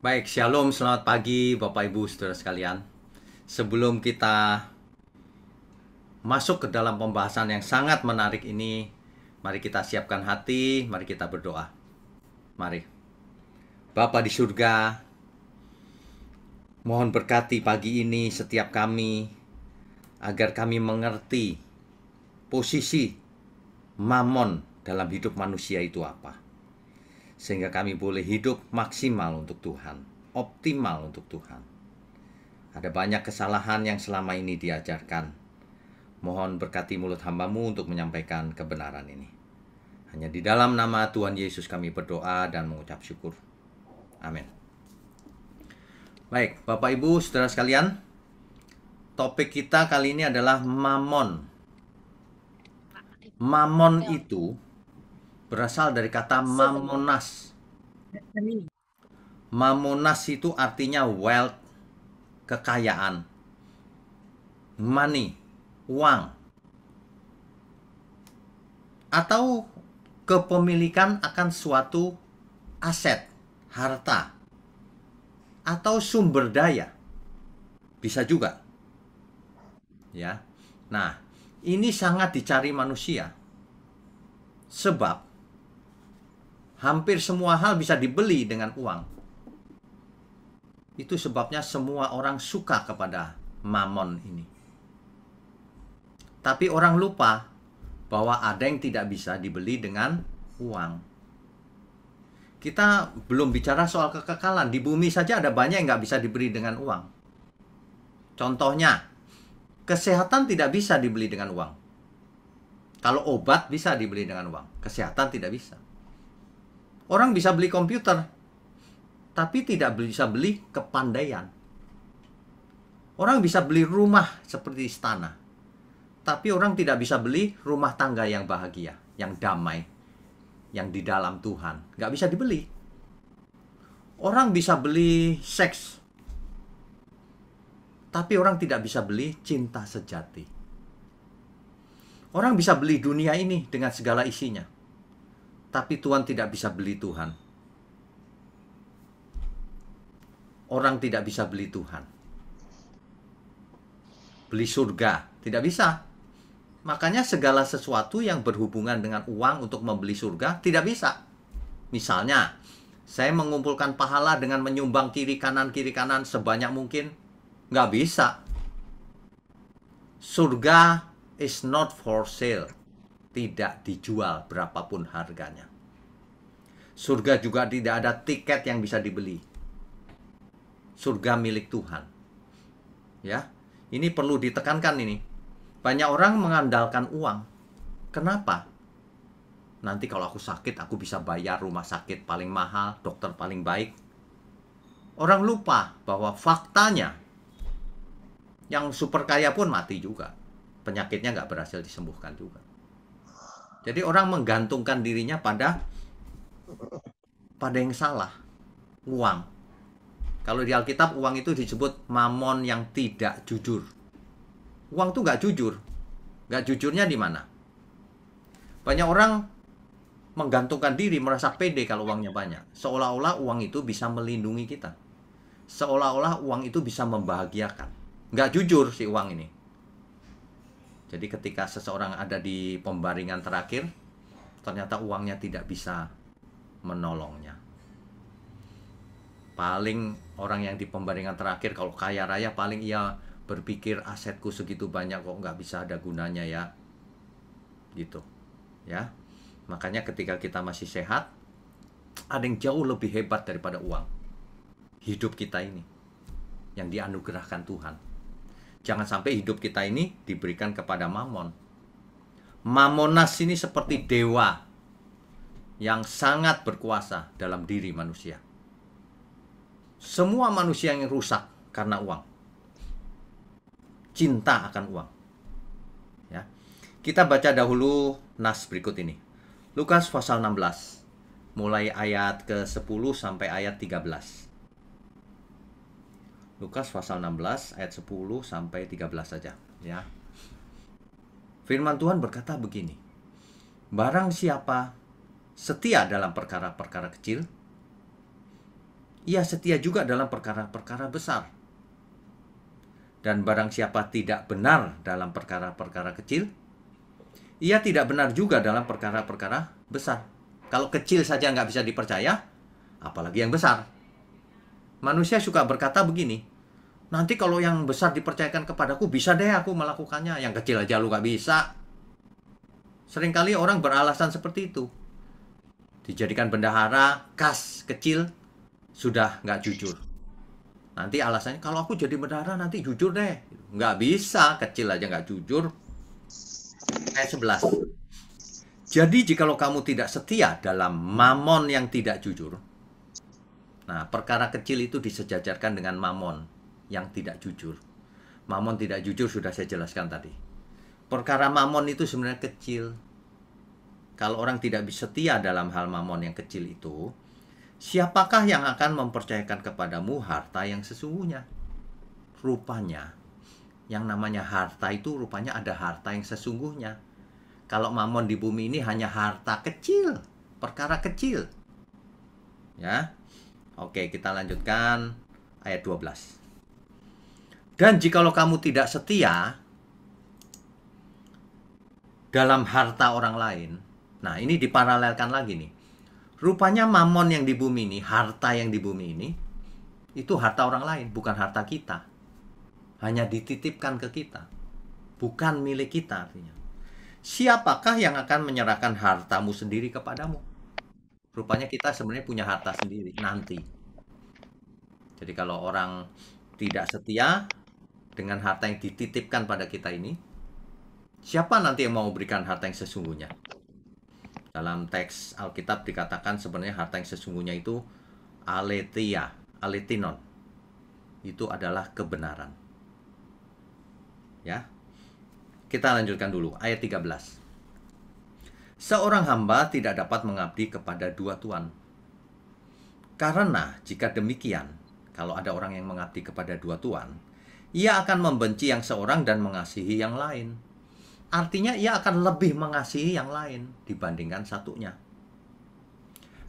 Baik, shalom, selamat pagi Bapak Ibu Saudara sekalian. Sebelum kita masuk ke dalam pembahasan yang sangat menarik ini, mari kita siapkan hati, mari kita berdoa. Mari. Bapa di surga, mohon berkati pagi ini setiap kami, agar kami mengerti posisi mamon dalam hidup manusia itu apa. Sehingga kami boleh hidup maksimal untuk Tuhan, optimal untuk Tuhan. Ada banyak kesalahan yang selama ini diajarkan. Mohon berkati mulut hamba-Mu untuk menyampaikan kebenaran ini. Hanya di dalam nama Tuhan Yesus kami berdoa dan mengucap syukur. Amin. Baik, Bapak Ibu, Saudara sekalian, topik kita kali ini adalah mamon. Mamon itu berasal dari kata mamonas. Mamonas itu artinya wealth, kekayaan, money, uang, atau kepemilikan akan suatu aset, harta, atau sumber daya. Bisa juga. Ya. Nah, ini sangat dicari manusia. Sebab hampir semua hal bisa dibeli dengan uang. Itu sebabnya semua orang suka kepada mamon ini. Tapi orang lupa bahwa ada yang tidak bisa dibeli dengan uang. Kita belum bicara soal kekekalan. Di bumi saja ada banyak yang nggak bisa dibeli dengan uang. Contohnya, kesehatan tidak bisa dibeli dengan uang. Kalau obat bisa dibeli dengan uang, kesehatan tidak bisa. Orang bisa beli komputer, tapi tidak bisa beli kepandaian. Orang bisa beli rumah seperti istana, tapi orang tidak bisa beli rumah tangga yang bahagia, yang damai, yang di dalam Tuhan. Nggak bisa dibeli. Orang bisa beli seks, tapi orang tidak bisa beli cinta sejati. Orang bisa beli dunia ini dengan segala isinya, tapi Tuhan tidak bisa beli Tuhan. Orang tidak bisa beli Tuhan. Beli surga, tidak bisa. Makanya segala sesuatu yang berhubungan dengan uang untuk membeli surga, tidak bisa. Misalnya, saya mengumpulkan pahala dengan menyumbang kiri kanan sebanyak mungkin. Nggak bisa. Surga is not for sale. Tidak dijual berapapun harganya. Surga juga tidak ada tiket yang bisa dibeli. Surga milik Tuhan. Ya, ini perlu ditekankan ini. Banyak orang mengandalkan uang. Kenapa? Nanti kalau aku sakit, aku bisa bayar rumah sakit paling mahal, dokter paling baik. Orang lupa bahwa faktanya, yang super kaya pun mati juga. Penyakitnya nggak berhasil disembuhkan juga. Jadi orang menggantungkan dirinya pada yang salah, uang. Kalau di Alkitab uang itu disebut mamon yang tidak jujur. Uang itu nggak jujur. Nggak jujurnya di mana? Banyak orang menggantungkan diri, merasa pede kalau uangnya banyak. Seolah-olah uang itu bisa melindungi kita. Seolah-olah uang itu bisa membahagiakan. Nggak jujur si uang ini. Jadi ketika seseorang ada di pembaringan terakhir, ternyata uangnya tidak bisa menolongnya. Paling orang yang di pembaringan terakhir kalau kaya raya paling ia berpikir asetku segitu banyak kok nggak bisa ada gunanya ya. Gitu. Ya. Makanya ketika kita masih sehat, ada yang jauh lebih hebat daripada uang. Hidup kita ini yang dianugerahkan Tuhan. Jangan sampai hidup kita ini diberikan kepada mamon. Mamonas ini seperti dewa yang sangat berkuasa dalam diri manusia. Semua manusia yang rusak karena uang. Cinta akan uang. Ya. Kita baca dahulu nas berikut ini. Lukas pasal 16, mulai ayat ke-10 sampai ayat 13. Lukas pasal 16 ayat 10 sampai 13 saja, ya. Firman Tuhan berkata begini. Barang siapa setia dalam perkara-perkara kecil, ia setia juga dalam perkara-perkara besar. Dan barang siapa tidak benar dalam perkara-perkara kecil, ia tidak benar juga dalam perkara-perkara besar. Kalau kecil saja nggak bisa dipercaya, apalagi yang besar. Manusia suka berkata begini, nanti kalau yang besar dipercayakan kepadaku, bisa deh aku melakukannya. Yang kecil aja lu nggak bisa. Seringkali orang beralasan seperti itu. Dijadikan bendahara, kas kecil, sudah nggak jujur. Nanti alasannya, kalau aku jadi bendahara nanti jujur deh. Nggak bisa, kecil aja nggak jujur. Ayat 11. Jadi jikalau kamu tidak setia dalam mamon yang tidak jujur. Nah, perkara kecil itu disejajarkan dengan mamon yang tidak jujur. Mamon tidak jujur sudah saya jelaskan tadi. Perkara mamon itu sebenarnya kecil. Kalau orang tidak bisa setia dalam hal mamon yang kecil itu, siapakah yang akan mempercayakan kepadamu harta yang sesungguhnya? Rupanya, yang namanya harta itu rupanya ada harta yang sesungguhnya. Kalau mamon di bumi ini hanya harta kecil, perkara kecil. Ya. Oke, kita lanjutkan ayat 12. Dan jikalau kamu tidak setia dalam harta orang lain, nah ini diparalelkan lagi nih. Rupanya mamon yang di bumi ini, harta yang di bumi ini, itu harta orang lain, bukan harta kita. Hanya dititipkan ke kita, bukan milik kita artinya. Siapakah yang akan menyerahkan hartamu sendiri kepadamu? Rupanya kita sebenarnya punya harta sendiri nanti. Jadi kalau orang tidak setia dengan harta yang dititipkan pada kita ini, siapa nanti yang mau berikan harta yang sesungguhnya? Dalam teks Alkitab dikatakan sebenarnya harta yang sesungguhnya itu aletheia, aletinon. Itu adalah kebenaran. Ya. Kita lanjutkan dulu ayat 13. Seorang hamba tidak dapat mengabdi kepada dua tuan. Karena jika demikian, kalau ada orang yang mengabdi kepada dua tuan, ia akan membenci yang seorang dan mengasihi yang lain. Artinya ia akan lebih mengasihi yang lain dibandingkan satunya.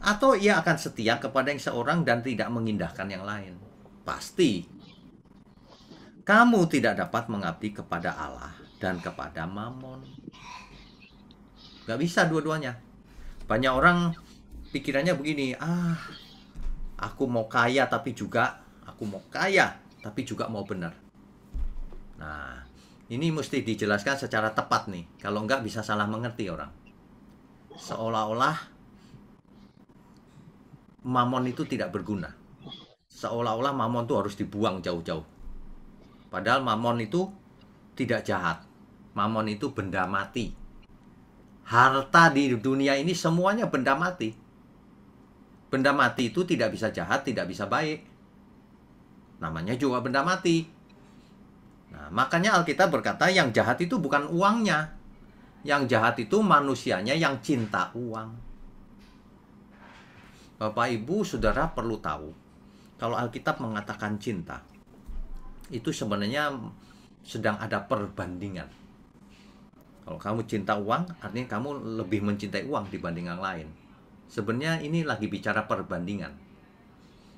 Atau ia akan setia kepada yang seorang dan tidak mengindahkan yang lain. Pasti. Kamu tidak dapat mengabdi kepada Allah dan kepada mamon. Gak bisa dua-duanya. Banyak orang pikirannya begini, aku mau kaya tapi juga mau benar. Nah, ini mesti dijelaskan secara tepat nih. Kalau enggak bisa salah mengerti orang. Seolah-olah mamon itu tidak berguna. Seolah-olah mamon itu harus dibuang jauh-jauh. Padahal mamon itu tidak jahat. Mamon itu benda mati. Harta di dunia ini semuanya benda mati. Benda mati itu tidak bisa jahat, tidak bisa baik. Namanya juga benda mati. Nah, makanya Alkitab berkata yang jahat itu bukan uangnya. Yang jahat itu manusianya yang cinta uang. Bapak, Ibu, Saudara perlu tahu, kalau Alkitab mengatakan cinta, itu sebenarnya sedang ada perbandingan. Kalau kamu cinta uang, artinya kamu lebih mencintai uang dibanding yang lain. Sebenarnya ini lagi bicara perbandingan.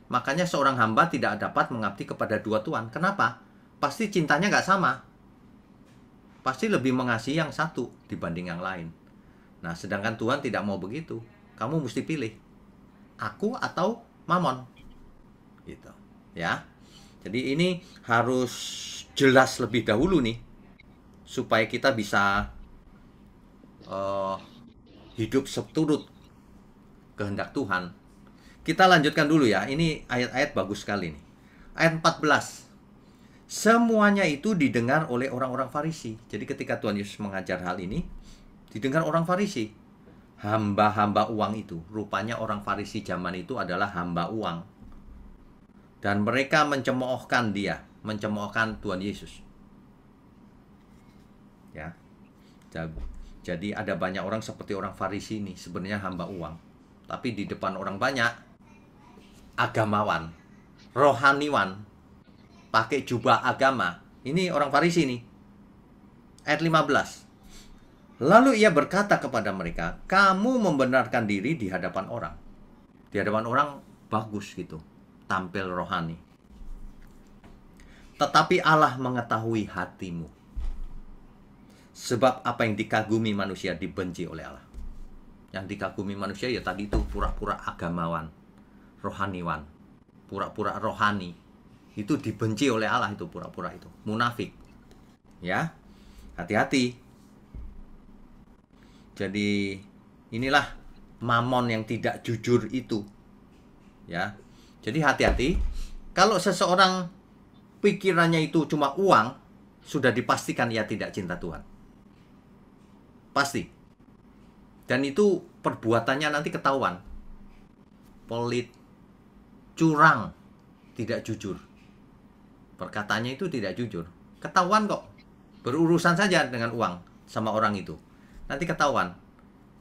Makanya seorang hamba tidak dapat mengabdi kepada dua tuan. Kenapa? Pasti cintanya nggak sama. Pasti lebih mengasihi yang satu dibanding yang lain. Nah, sedangkan Tuhan tidak mau begitu. Kamu mesti pilih. Aku atau mamon. Gitu. Ya. Jadi ini harus jelas lebih dahulu nih. Supaya kita bisa hidup seturut kehendak Tuhan. Kita lanjutkan dulu ya. Ini ayat-ayat bagus sekali nih. Ayat 14. Semuanya itu didengar oleh orang-orang Farisi. Jadi ketika Tuhan Yesus mengajar hal ini, didengar orang Farisi. Hamba-hamba uang itu. Rupanya orang Farisi zaman itu adalah hamba uang. Dan mereka mencemoohkan dia. Mencemoohkan Tuhan Yesus. Ya. Jadi ada banyak orang seperti orang Farisi ini. Sebenarnya hamba uang. Tapi di depan orang banyak, agamawan, rohaniwan, pakai jubah agama. Ini orang Farisi nih. Ayat 15. Lalu ia berkata kepada mereka, kamu membenarkan diri di hadapan orang. Di hadapan orang bagus gitu. tampil rohani. Tetapi Allah mengetahui hatimu. Sebab apa yang dikagumi manusia dibenci oleh Allah. Yang dikagumi manusia ya tadi itu pura-pura agamawan, rohaniwan, pura-pura rohani. Itu dibenci oleh Allah, itu pura-pura itu, munafik. Ya, hati-hati. Jadi inilah mamon yang tidak jujur itu. Ya. Jadi hati-hati. Kalau seseorang pikirannya itu cuma uang, sudah dipastikan ia tidak cinta Tuhan. Pasti. Dan itu perbuatannya nanti ketahuan. Pelit, curang, tidak jujur. Perkataannya itu tidak jujur. Ketahuan kok. Berurusan saja dengan uang sama orang itu. Nanti ketahuan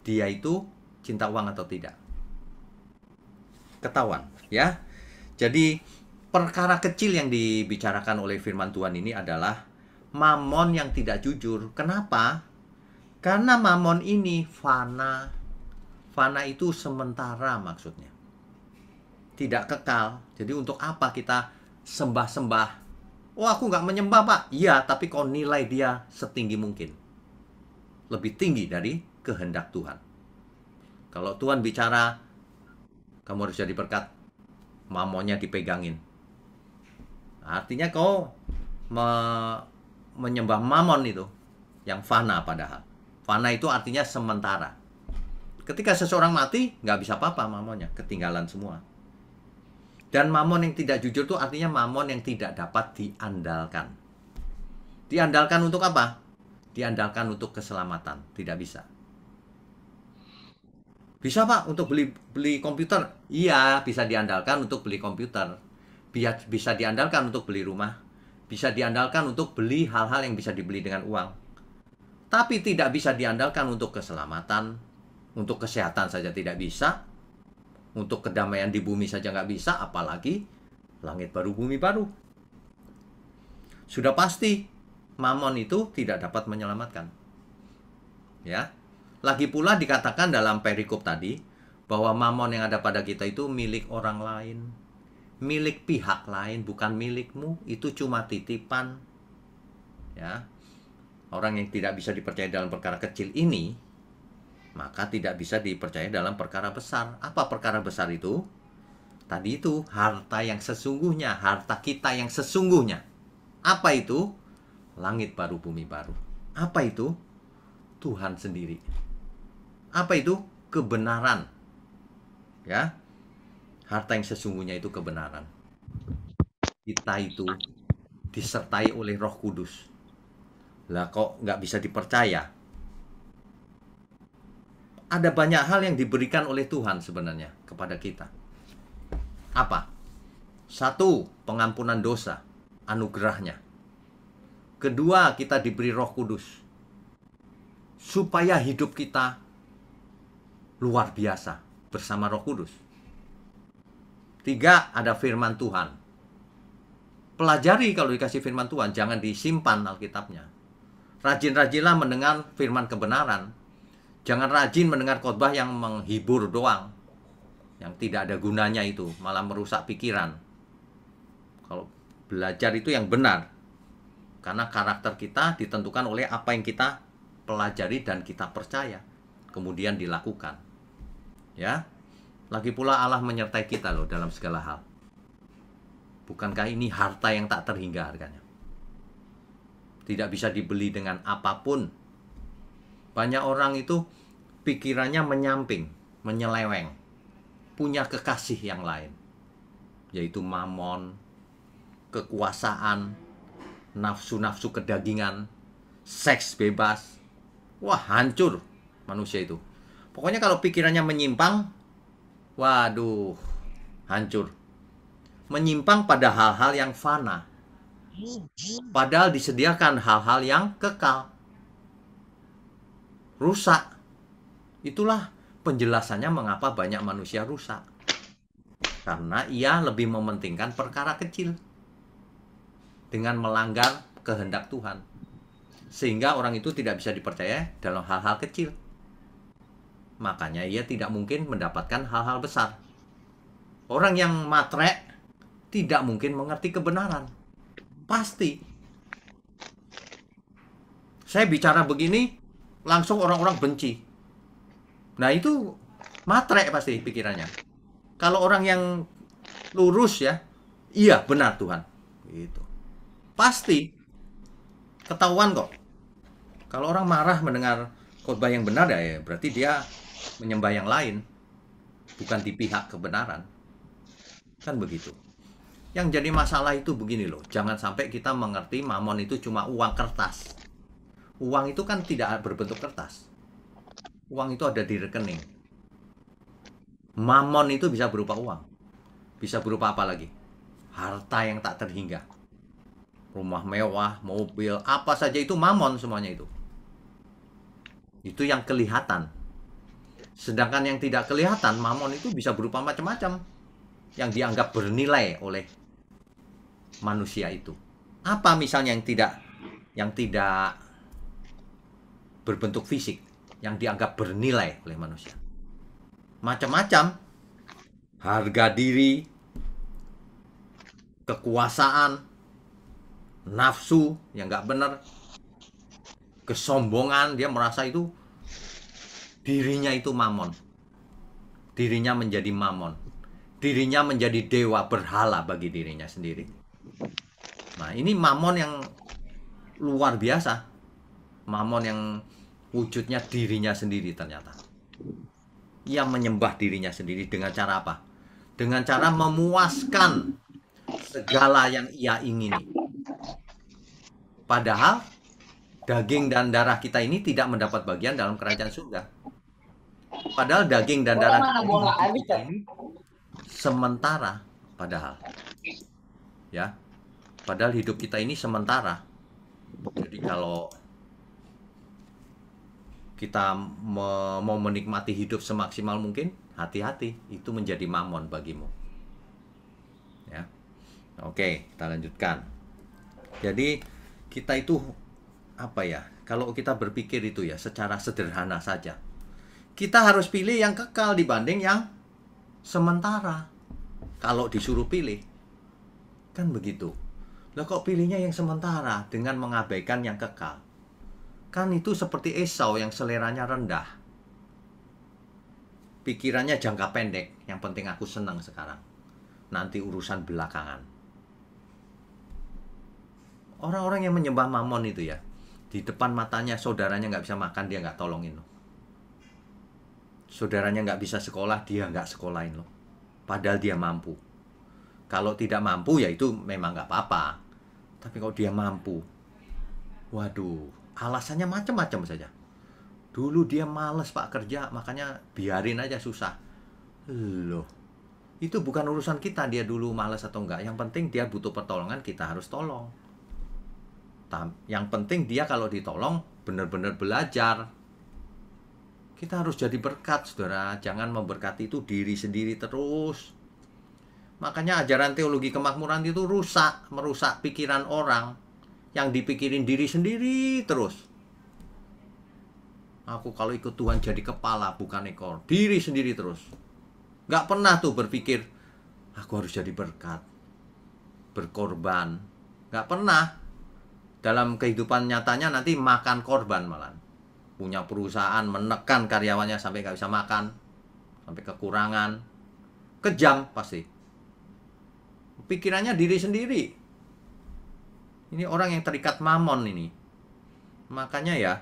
dia itu cinta uang atau tidak. Ketahuan, ya. Jadi perkara kecil yang dibicarakan oleh firman Tuhan ini adalah mamon yang tidak jujur. Kenapa? Karena mamon ini fana. Fana itu sementara maksudnya. Tidak kekal. Jadi untuk apa kita sembah-sembah? Oh, aku nggak menyembah, Pak. Iya, tapi kau nilai dia setinggi mungkin. Lebih tinggi dari kehendak Tuhan. Kalau Tuhan bicara, kamu harus jadi berkat, mamonnya dipegangin. Artinya kau menyembah mamon itu, yang fana padahal. Fana itu artinya sementara. Ketika seseorang mati, nggak bisa apa-apa mamonnya, ketinggalan semua. Dan mamon yang tidak jujur itu artinya mamon yang tidak dapat diandalkan. Diandalkan untuk apa? Diandalkan untuk keselamatan. Tidak bisa. Bisa, Pak, untuk beli komputer? Iya, bisa diandalkan untuk beli komputer. Bisa diandalkan untuk beli rumah. Bisa diandalkan untuk beli hal-hal yang bisa dibeli dengan uang. Tapi tidak bisa diandalkan untuk keselamatan. Untuk kesehatan saja tidak bisa. Untuk kedamaian di bumi saja nggak bisa. Apalagi langit baru, bumi baru. Sudah pasti mamon itu tidak dapat menyelamatkan. Ya. Lagi pula dikatakan dalam perikop tadi bahwa mamon yang ada pada kita itu milik orang lain, milik pihak lain, bukan milikmu. Itu cuma titipan. Ya. Orang yang tidak bisa dipercaya dalam perkara kecil ini, maka tidak bisa dipercaya dalam perkara besar. Apa perkara besar itu? Tadi itu harta yang sesungguhnya, harta kita yang sesungguhnya. Apa itu? Langit baru, bumi baru. Apa itu? Tuhan sendiri. Apa itu? Kebenaran. Ya. Harta yang sesungguhnya itu kebenaran. Kita itu disertai oleh Roh Kudus. Lah kok nggak bisa dipercaya? Ada banyak hal yang diberikan oleh Tuhan sebenarnya kepada kita. Apa? Satu, pengampunan dosa, anugerahnya. Kedua, kita diberi Roh Kudus. Supaya hidup kita luar biasa bersama Roh Kudus. Tiga, ada firman Tuhan. Pelajari kalau dikasih firman Tuhan, jangan disimpan Alkitabnya. Rajin-rajinlah mendengar firman kebenaran. Jangan rajin mendengar khotbah yang menghibur doang, yang tidak ada gunanya itu, malah merusak pikiran. Kalau belajar itu yang benar, karena karakter kita ditentukan oleh apa yang kita pelajari dan kita percaya, kemudian dilakukan. Ya, lagi pula Allah menyertai kita loh dalam segala hal. Bukankah ini harta yang tak terhingga harganya? Tidak bisa dibeli dengan apapun. Banyak orang itu pikirannya menyamping, menyeleweng, punya kekasih yang lain, yaitu mamon, kekuasaan, nafsu-nafsu kedagingan, seks bebas. Wah, hancur manusia itu. Pokoknya kalau pikirannya menyimpang, waduh, hancur. Menyimpang pada hal-hal yang fana, padahal disediakan hal-hal yang kekal. Rusak. Itulah penjelasannya mengapa banyak manusia rusak. Karena ia lebih mementingkan perkara kecil dengan melanggar kehendak Tuhan. Sehingga orang itu tidak bisa dipercaya dalam hal-hal kecil. Makanya ia tidak mungkin mendapatkan hal-hal besar. Orang yang matre, tidak mungkin mengerti kebenaran. Pasti. Saya bicara begini, langsung orang-orang benci. Nah itu matre pasti pikirannya. Kalau orang yang lurus ya, iya benar Tuhan. Gitu. Pasti ketahuan kok. Kalau orang marah mendengar khotbah yang benar ya berarti dia menyembah yang lain, bukan di pihak kebenaran. Kan begitu. Yang jadi masalah itu begini loh, jangan sampai kita mengerti mamon itu cuma uang kertas. Uang itu kan tidak berbentuk kertas. Uang itu ada di rekening. Mamon itu bisa berupa uang. Bisa berupa apa lagi? Harta yang tak terhingga. Rumah mewah, mobil, apa saja itu mamon semuanya itu. Itu yang kelihatan. Sedangkan yang tidak kelihatan, mamon itu bisa berupa macam-macam. Yang dianggap bernilai oleh manusia itu. Apa misalnya yang tidak berbentuk fisik, yang dianggap bernilai oleh manusia? Macam-macam. Harga diri, kekuasaan, nafsu yang nggak benar, kesombongan, dia merasa itu dirinya itu mamon. Dirinya menjadi mamon. Dirinya menjadi dewa berhala bagi dirinya sendiri. Nah, ini mamon yang luar biasa. Mamon yang wujudnya dirinya sendiri ternyata. Ia menyembah dirinya sendiri dengan cara apa? Dengan cara memuaskan segala yang ia ingini. Padahal daging dan darah kita ini tidak mendapat bagian dalam kerajaan surga. Padahal daging dan darah kita ini sementara, padahal ya, padahal hidup kita ini sementara. Jadi kalau kita mau menikmati hidup semaksimal mungkin, hati-hati, itu menjadi mamon bagimu. Ya, oke, kita lanjutkan. Jadi kita itu apa ya? Kalau kita berpikir itu ya secara sederhana saja, kita harus pilih yang kekal dibanding yang sementara. Kalau disuruh pilih, kan begitu. Lah kok pilihnya yang sementara dengan mengabaikan yang kekal? Kan itu seperti Esau yang seleranya rendah. Pikirannya jangka pendek, yang penting aku senang sekarang. Nanti urusan belakangan. Orang-orang yang menyembah mamon itu ya, di depan matanya saudaranya nggak bisa makan, dia nggak tolongin loh. Saudaranya nggak bisa sekolah, dia nggak sekolahin loh. Padahal dia mampu. Kalau tidak mampu ya itu memang nggak apa-apa. Tapi kalau dia mampu, waduh, alasannya macam-macam saja. Dulu dia males pak kerja, makanya biarin aja susah. Loh, itu bukan urusan kita dia dulu males atau enggak. Yang penting dia butuh pertolongan, kita harus tolong. Yang penting dia kalau ditolong benar-benar belajar. Kita harus jadi berkat, saudara. Jangan memberkati itu diri sendiri terus. Makanya ajaran teologi kemakmuran itu merusak pikiran orang. Yang dipikirin diri sendiri terus. Aku kalau ikut Tuhan jadi kepala, bukan ekor. Diri sendiri terus. Gak pernah tuh berpikir, aku harus jadi berkat. Berkorban. Gak pernah. Dalam kehidupan nyatanya nanti makan korban malah. Punya perusahaan menekan karyawannya sampai gak bisa makan, sampai kekurangan, kejam pasti. Pikirannya diri sendiri. Ini orang yang terikat mamon ini. Makanya ya,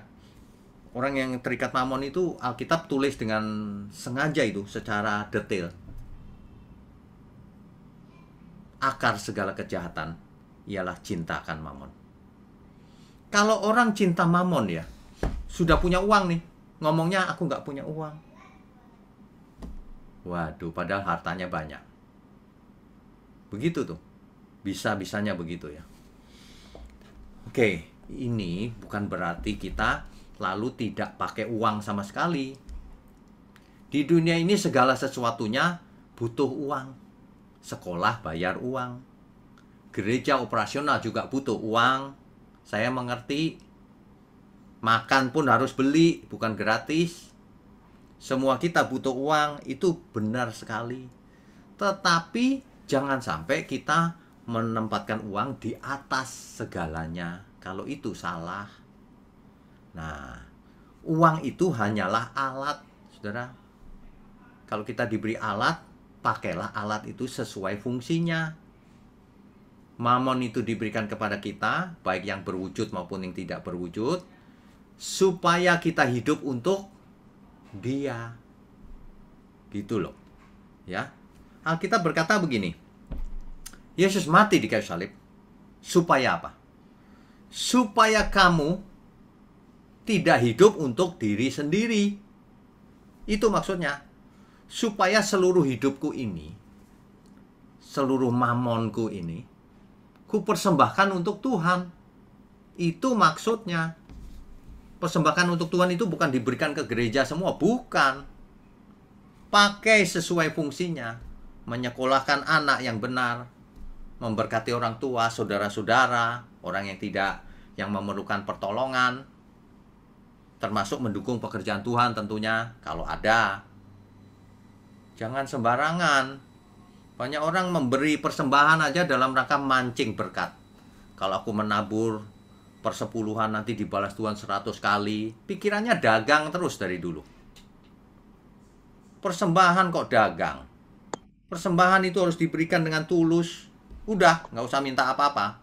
orang yang terikat mamon itu Alkitab tulis dengan sengaja itu secara detail. Akar segala kejahatan ialah cinta akan mamon. Kalau orang cinta mamon ya, sudah punya uang nih, ngomongnya aku nggak punya uang. Waduh, padahal hartanya banyak. Begitu tuh, bisa-bisanya begitu ya. Oke, ini bukan berarti kita lalu tidak pakai uang sama sekali. Di dunia ini segala sesuatunya butuh uang. Sekolah bayar uang. Gereja operasional juga butuh uang. Saya mengerti. Makan pun harus beli, bukan gratis. Semua kita butuh uang, itu benar sekali. Tetapi Jangan sampai kita menempatkan uang di atas segalanya. Kalau itu salah. Nah, uang itu hanyalah alat, saudara. Kalau kita diberi alat, pakailah alat itu sesuai fungsinya. Mamon itu diberikan kepada kita, baik yang berwujud maupun yang tidak berwujud, supaya kita hidup untuk Dia. Gitu loh. Ya. Alkitab berkata begini. Yesus mati di kayu salib supaya apa? Supaya kamu tidak hidup untuk diri sendiri. Itu maksudnya. Supaya seluruh hidupku ini, seluruh mamonku ini, ku persembahkan untuk Tuhan. Itu maksudnya. Persembahkan untuk Tuhan itu bukan diberikan ke gereja semua, bukan. Pakai sesuai fungsinya. Menyekolahkan anak yang benar, memberkati orang tua, saudara-saudara, orang yang memerlukan pertolongan, termasuk mendukung pekerjaan Tuhan tentunya kalau ada. Jangan sembarangan. Banyak orang memberi persembahan aja dalam rangka mancing berkat. Kalau aku menabur persepuluhan nanti dibalas Tuhan 100 kali. Pikirannya dagang terus dari dulu. Persembahan kok dagang? Persembahan itu harus diberikan dengan tulus. Udah, nggak usah minta apa-apa.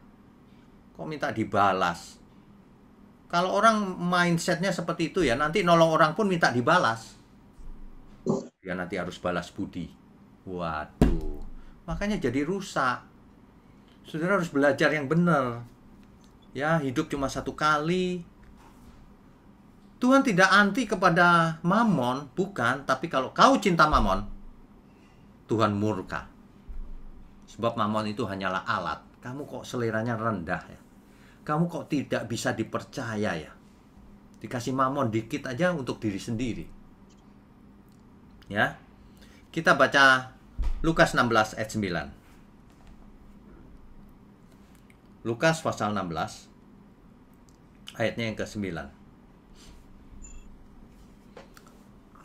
Kok minta dibalas? Kalau orang mindsetnya seperti itu ya, nanti nolong orang pun minta dibalas. Ya nanti harus balas budi. Waduh, makanya jadi rusak. Saudara harus belajar yang benar. Ya, hidup cuma satu kali. Tuhan tidak anti kepada mamon, bukan. Tapi kalau kau cinta mamon, Tuhan murka. Sebab mamon itu hanyalah alat. Kamu kok seleranya rendah ya? Kamu kok tidak bisa dipercaya ya? Dikasih mamon dikit aja untuk diri sendiri. Ya. Kita baca Lukas 16 ayat 9. Lukas pasal 16 ayatnya yang ke-9.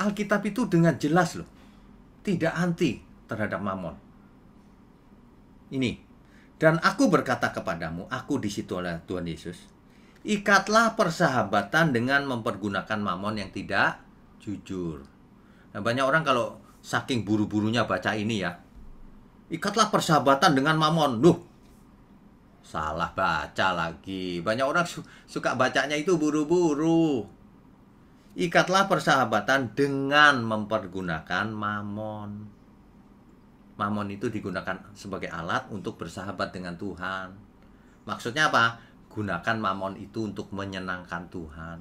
Alkitab itu dengan jelas loh, tidak anti terhadap mamon. Ini, dan aku berkata kepadamu, aku di situ oleh Tuhan Yesus, ikatlah persahabatan dengan mempergunakan mamon yang tidak jujur. Nah, banyak orang kalau saking buru-burunya baca ini ya, ikatlah persahabatan dengan mamon. Duh, salah baca lagi. Banyak orang suka bacanya itu buru-buru. Ikatlah persahabatan dengan mempergunakan mamon. Mamon itu digunakan sebagai alat untuk bersahabat dengan Tuhan. Maksudnya apa? Gunakan mamon itu untuk menyenangkan Tuhan.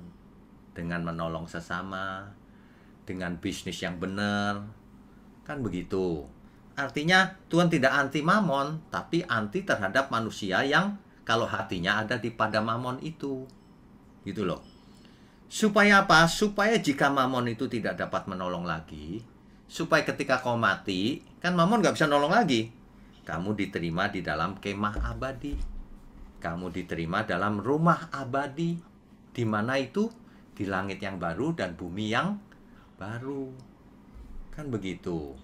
Dengan menolong sesama, dengan bisnis yang benar. Kan begitu. Artinya Tuhan tidak anti mamon, tapi anti terhadap manusia yang kalau hatinya ada di pada mamon itu. Gitu loh. Supaya apa? Supaya jika mamon itu tidak dapat menolong lagi, supaya ketika kau mati, kan mamon gak bisa nolong lagi. Kamu diterima di dalam kemah abadi. Kamu diterima dalam rumah abadi. Di mana itu? Di langit yang baru dan bumi yang baru. Kan begitu.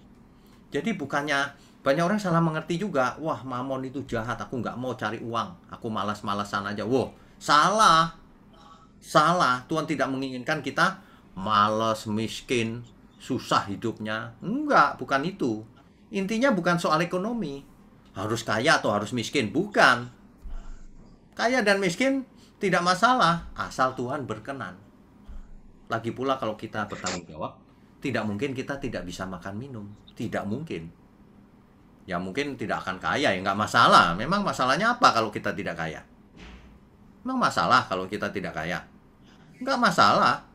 Jadi bukannya, banyak orang salah mengerti juga. Wah, mamon itu jahat, aku nggak mau cari uang, aku malas-malasan aja. Wah, salah. Salah. Tuhan tidak menginginkan kita malas, miskin, susah hidupnya. Enggak, bukan itu. Intinya bukan soal ekonomi. Harus kaya atau harus miskin, bukan. Kaya dan miskin tidak masalah, asal Tuhan berkenan. Lagi pula kalau kita bertanggung jawab, tidak mungkin kita tidak bisa makan minum. Tidak mungkin. Ya mungkin tidak akan kaya, ya nggak masalah. Memang masalahnya apa kalau kita tidak kaya? Memang masalah kalau kita tidak kaya? Nggak masalah.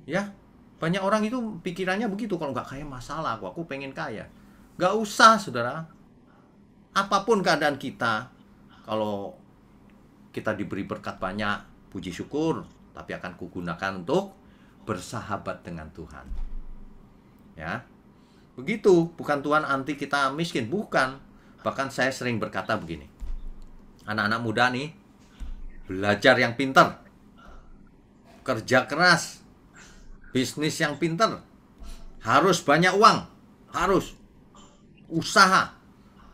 Ya, banyak orang itu pikirannya begitu. Kalau nggak kaya masalah, aku pengen kaya. Nggak usah, saudara. Apapun keadaan kita, kalau kita diberi berkat banyak, puji syukur. Tapi akan kugunakan untuk bersahabat dengan Tuhan. Ya, begitu. Bukan Tuhan anti kita miskin, bukan. Bahkan saya sering berkata begini, anak-anak muda nih, belajar yang pintar, kerja keras, bisnis yang pintar, harus banyak uang, harus usaha,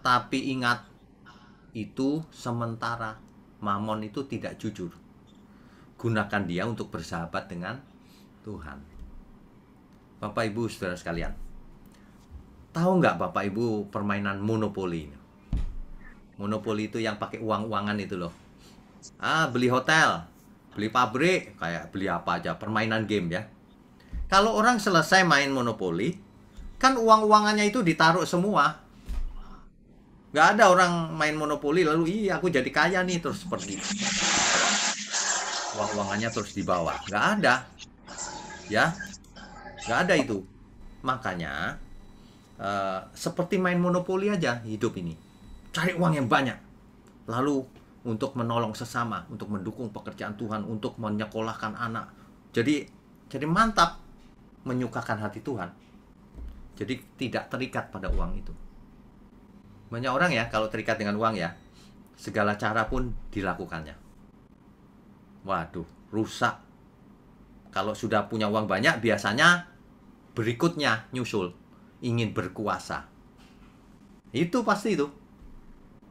Tapi ingat, itu sementara. Mamon itu tidak jujur. Gunakan dia untuk bersahabat dengan Tuhan. Bapak Ibu saudara sekalian, tahu nggak Bapak Ibu permainan monopoli? Monopoli itu yang pakai uang-uangan itu loh. Beli hotel, beli pabrik, kayak beli apa aja, permainan game ya. Kalau orang selesai main monopoli, kan uang-uangannya itu ditaruh semua. Nggak ada orang main monopoli lalu, aku jadi kaya nih, terus pergi. Uang-uangannya terus dibawa. Nggak ada. Ya, nggak ada itu. Makanya, seperti main monopoli aja hidup ini. Cari uang yang banyak. Lalu, untuk menolong sesama, untuk mendukung pekerjaan Tuhan, untuk menyekolahkan anak. Jadi mantap, menyukakan hati Tuhan. Jadi tidak terikat pada uang itu. Banyak orang ya, kalau terikat dengan uang ya, segala cara pun dilakukannya. Waduh, rusak. Kalau sudah punya uang banyak, biasanya berikutnya nyusul, ingin berkuasa. Itu pasti itu.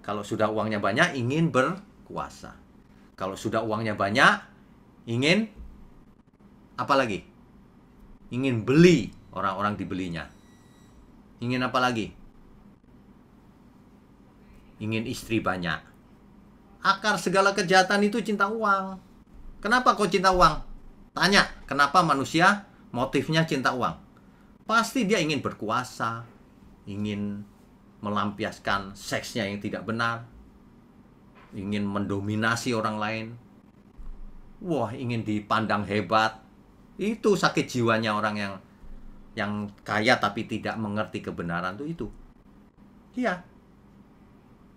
Kalau sudah uangnya banyak, ingin berkuasa. Kalau sudah uangnya banyak, ingin apa lagi? Ingin beli, orang-orang dibelinya. Ingin apa lagi? Ingin istri banyak. Akar segala kejahatan itu cinta uang. Kenapa kau cinta uang? Tanya, kenapa manusia motifnya cinta uang? Pasti dia ingin berkuasa, ingin melampiaskan seksnya yang tidak benar, ingin mendominasi orang lain. Wah, ingin dipandang hebat. Itu sakit jiwanya orang yang kaya tapi tidak mengerti kebenaran itu. Iya.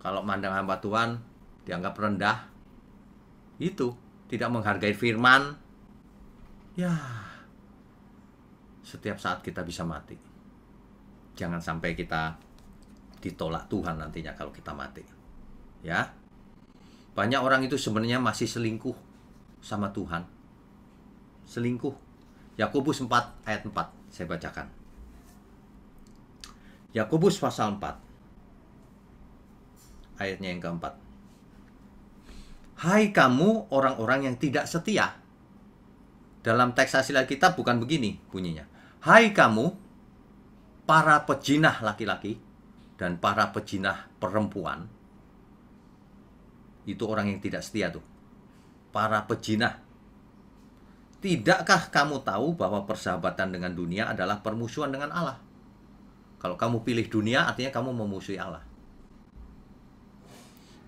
Kalau mandang hamba Tuhan dianggap rendah, itu tidak menghargai firman. Ya, setiap saat kita bisa mati. Jangan sampai kita ditolak Tuhan nantinya kalau kita mati. Ya, banyak orang itu sebenarnya masih selingkuh sama Tuhan. Selingkuh. Yakobus 4 ayat 4 saya bacakan. Yakobus pasal 4 ayatnya yang keempat. Hai kamu orang-orang yang tidak setia. Dalam teks asli Alkitab bukan begini bunyinya. Hai kamu para pejinah laki-laki dan para pejinah perempuan. Itu orang yang tidak setia tuh. Para pejinah. Tidakkah kamu tahu bahwa persahabatan dengan dunia adalah permusuhan dengan Allah? Kalau kamu pilih dunia, artinya kamu memusuhi Allah.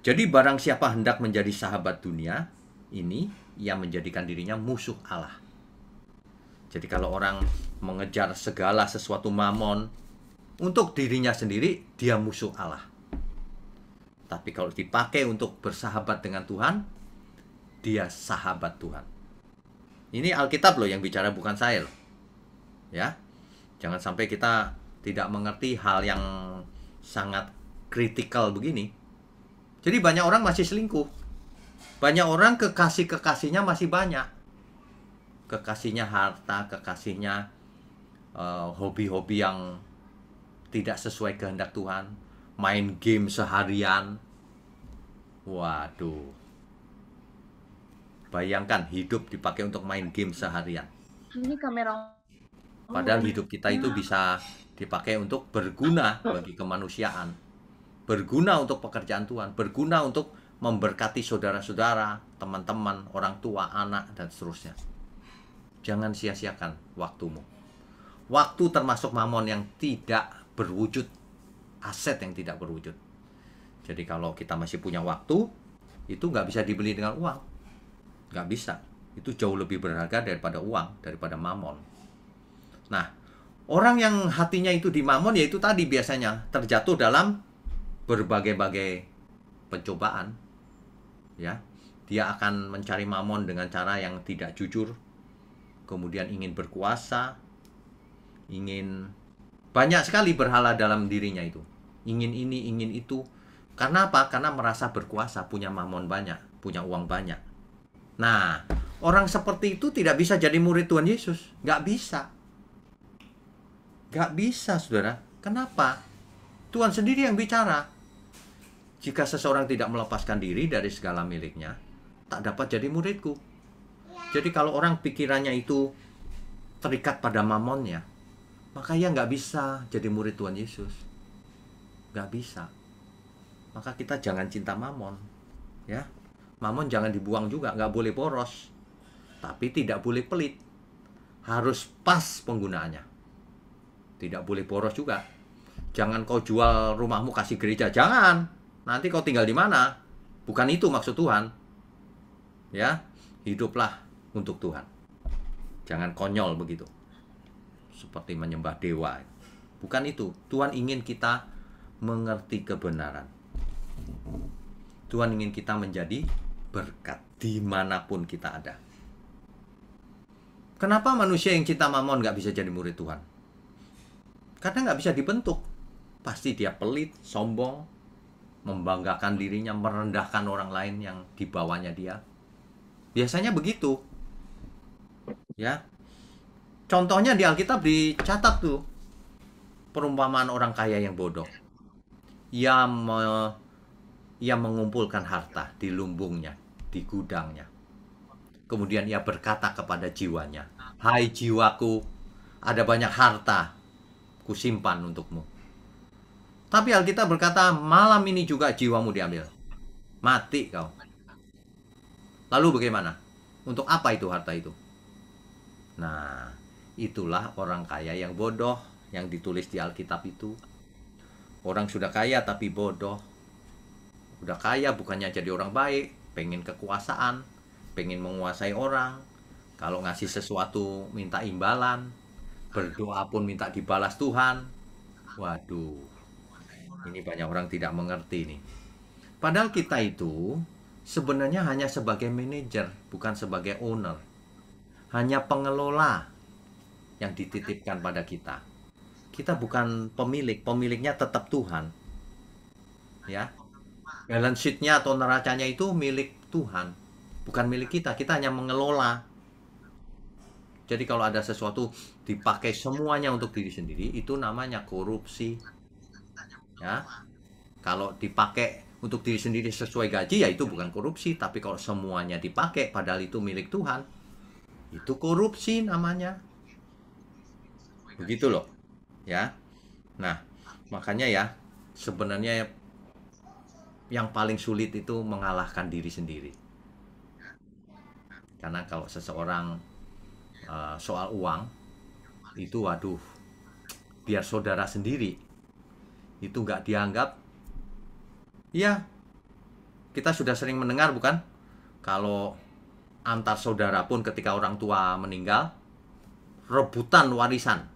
Jadi barang siapa hendak menjadi sahabat dunia, ini ia menjadikan dirinya musuh Allah. Jadi kalau orang mengejar segala sesuatu mamon untuk dirinya sendiri, dia musuh Allah. Tapi kalau dipakai untuk bersahabat dengan Tuhan, dia sahabat Tuhan. Ini Alkitab loh yang bicara, bukan saya loh. Ya, jangan sampai kita tidak mengerti hal yang sangat kritikal begini. Jadi banyak orang masih selingkuh. Banyak orang kekasih-kekasihnya masih banyak. Kekasihnya harta, kekasihnya hobi-hobi yang tidak sesuai kehendak Tuhan. Main game seharian. Waduh. Bayangkan hidup dipakai untuk main game seharian. Ini kamera. Padahal hidup kita itu bisa dipakai untuk berguna bagi kemanusiaan. Berguna untuk pekerjaan Tuhan, berguna untuk memberkati saudara-saudara, teman-teman, orang tua, anak, dan seterusnya. Jangan sia-siakan waktumu. Waktu termasuk mamon yang tidak berwujud, aset yang tidak berwujud. Jadi kalau kita masih punya waktu, itu nggak bisa dibeli dengan uang. Nggak bisa. Itu jauh lebih berharga daripada uang, daripada mamon. Nah, orang yang hatinya itu di mamon, yaitu tadi biasanya terjatuh dalam berbagai-bagai pencobaan. Ya, dia akan mencari mamon dengan cara yang tidak jujur, kemudian ingin berkuasa, ingin banyak sekali berhala dalam dirinya itu, ingin ini, ingin itu. Karena apa? Karena merasa berkuasa, punya mamon banyak, punya uang banyak. Nah, orang seperti itu tidak bisa jadi murid Tuhan Yesus. Nggak bisa. Nggak bisa, saudara. Kenapa? Tuhan sendiri yang bicara. Jika seseorang tidak melepaskan diri dari segala miliknya, tak dapat jadi muridku. Jadi kalau orang pikirannya itu terikat pada mamonnya, maka ia nggak bisa jadi murid Tuhan Yesus. Nggak bisa. Maka kita jangan cinta mamon. Ya, mamon jangan dibuang juga, nggak boleh boros. Tapi tidak boleh pelit. Harus pas penggunaannya. Tidak boleh boros juga. Jangan kau jual rumahmu kasih gereja, jangan. Nanti kau tinggal di mana? Bukan itu maksud Tuhan. Ya, hiduplah untuk Tuhan. Jangan konyol begitu. Seperti menyembah dewa. Bukan itu. Tuhan ingin kita mengerti kebenaran. Tuhan ingin kita menjadi berkat dimanapun kita ada. Kenapa manusia yang cinta mamon gak bisa jadi murid Tuhan? Karena gak bisa dibentuk. Pasti dia pelit, sombong, membanggakan dirinya, merendahkan orang lain yang di bawahnya dia. Biasanya begitu. Ya. Contohnya di Alkitab dicatat tuh. Perumpamaan orang kaya yang bodoh. Ia mengumpulkan harta di lumbungnya, di gudangnya. Kemudian ia berkata kepada jiwanya, "Hai jiwaku, ada banyak harta kusimpan untukmu." Tapi Alkitab berkata, malam ini juga jiwamu diambil. Mati kau. Lalu bagaimana? Untuk apa itu harta itu? Nah, itulah orang kaya yang bodoh yang ditulis di Alkitab itu. Orang sudah kaya tapi bodoh. Udah kaya bukannya jadi orang baik, pengen kekuasaan, pengen menguasai orang. Kalau ngasih sesuatu minta imbalan, berdoa pun minta dibalas Tuhan. Waduh, ini banyak orang tidak mengerti nih. Padahal kita itu sebenarnya hanya sebagai manajer, bukan sebagai owner. Hanya pengelola yang dititipkan pada kita. Kita bukan pemilik, pemiliknya tetap Tuhan. Ya. Balance sheet-nya atau neracanya itu milik Tuhan, bukan milik kita. Kita hanya mengelola. Jadi kalau ada sesuatu dipakai semuanya untuk diri sendiri, itu namanya korupsi. Ya. Kalau dipakai untuk diri sendiri sesuai gaji, ya itu bukan korupsi. Tapi kalau semuanya dipakai padahal itu milik Tuhan, itu korupsi namanya. Begitu loh. Ya. Nah, makanya ya, sebenarnya yang paling sulit itu mengalahkan diri sendiri. Karena kalau seseorang soal uang, itu waduh, biar saudara sendiri, itu nggak dianggap. Ya, kita sudah sering mendengar bukan? Kalau antar saudara pun ketika orang tua meninggal, rebutan warisan.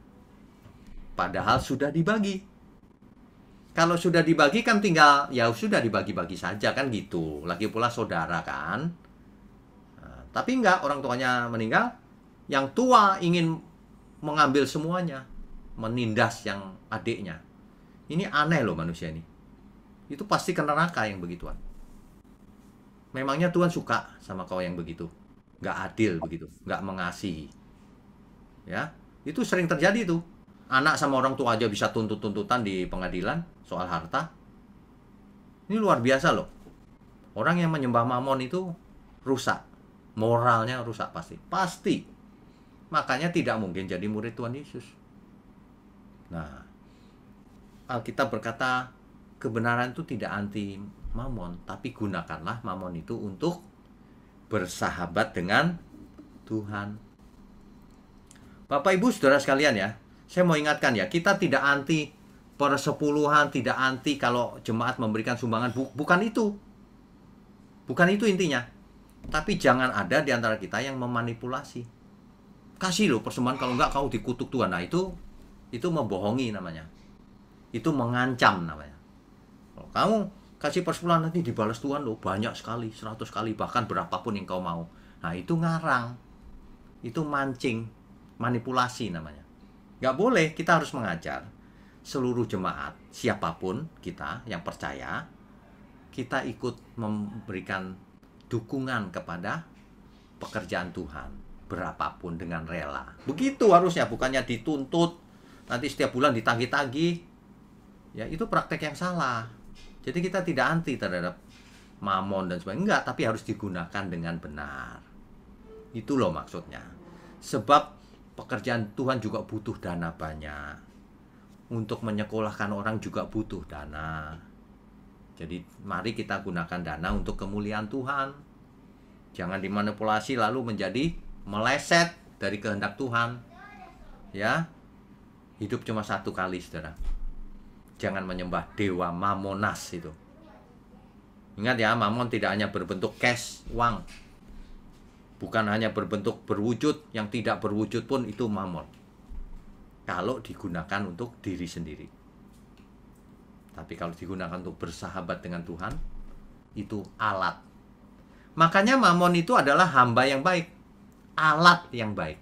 Padahal sudah dibagi. Kalau sudah dibagi kan tinggal, ya sudah dibagi-bagi saja kan gitu. Lagi pula saudara kan. Nah, tapi enggak, orang tuanya meninggal, yang tua ingin mengambil semuanya. Menindas yang adiknya. Ini aneh loh manusia ini. Itu pasti ke neraka yang begituan. Memangnya Tuhan suka sama kau yang begitu? Nggak adil begitu, nggak mengasihi. Ya, itu sering terjadi tuh. Anak sama orang tua aja bisa tuntut-tuntutan di pengadilan soal harta. Ini luar biasa loh. Orang yang menyembah mamon itu rusak. Moralnya rusak pasti. Pasti. Makanya tidak mungkin jadi murid Tuhan Yesus. Nah, Alkitab berkata, kebenaran itu tidak anti mamon, tapi gunakanlah mamon itu untuk bersahabat dengan Tuhan. Bapak Ibu Saudara sekalian ya, saya mau ingatkan ya, kita tidak anti persepuluhan, tidak anti kalau jemaat memberikan sumbangan, bukan itu. Bukan itu intinya. Tapi jangan ada di antara kita yang memanipulasi. Kasih loh persembahan, kalau enggak kau dikutuk Tuhan. Nah, itu membohongi namanya. Itu mengancam namanya. Kalau kamu kasih persepuluhan nanti dibalas Tuhan loh, banyak sekali, 100 kali, bahkan berapapun yang kau mau. Nah, itu ngarang. Itu mancing, manipulasi namanya. Nggak boleh, kita harus mengajar seluruh jemaat, siapapun kita yang percaya, kita ikut memberikan dukungan kepada pekerjaan Tuhan, berapapun dengan rela. Begitu harusnya, bukannya dituntut, nanti setiap bulan ditagih-tagih. Ya, itu praktek yang salah. Jadi kita tidak anti terhadap mamon dan sebagainya. Enggak, tapi harus digunakan dengan benar. Itu loh maksudnya. Sebab pekerjaan Tuhan juga butuh dana banyak. Untuk menyekolahkan orang juga butuh dana. Jadi mari kita gunakan dana untuk kemuliaan Tuhan. Jangan dimanipulasi lalu menjadi meleset dari kehendak Tuhan. Ya. Hidup cuma satu kali, saudara. Jangan menyembah dewa Mamonas itu. Ingat ya, mamon tidak hanya berbentuk cash, uang. Bukan hanya berbentuk berwujud, yang tidak berwujud pun itu mamon. Kalau digunakan untuk diri sendiri. Tapi kalau digunakan untuk bersahabat dengan Tuhan, itu alat. Makanya mamon itu adalah hamba yang baik. Alat yang baik.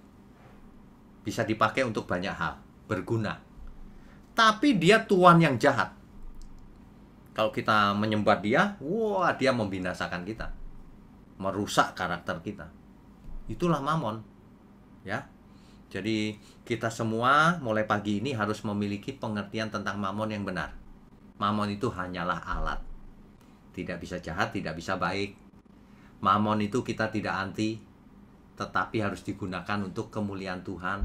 Bisa dipakai untuk banyak hal, berguna. Tapi dia tuan yang jahat. Kalau kita menyembah dia, wah, dia membinasakan kita. Merusak karakter kita. Itulah mamon. Ya. Jadi kita semua mulai pagi ini harus memiliki pengertian tentang mamon yang benar. Mamon itu hanyalah alat. Tidak bisa jahat, tidak bisa baik. Mamon itu kita tidak anti, tetapi harus digunakan untuk kemuliaan Tuhan.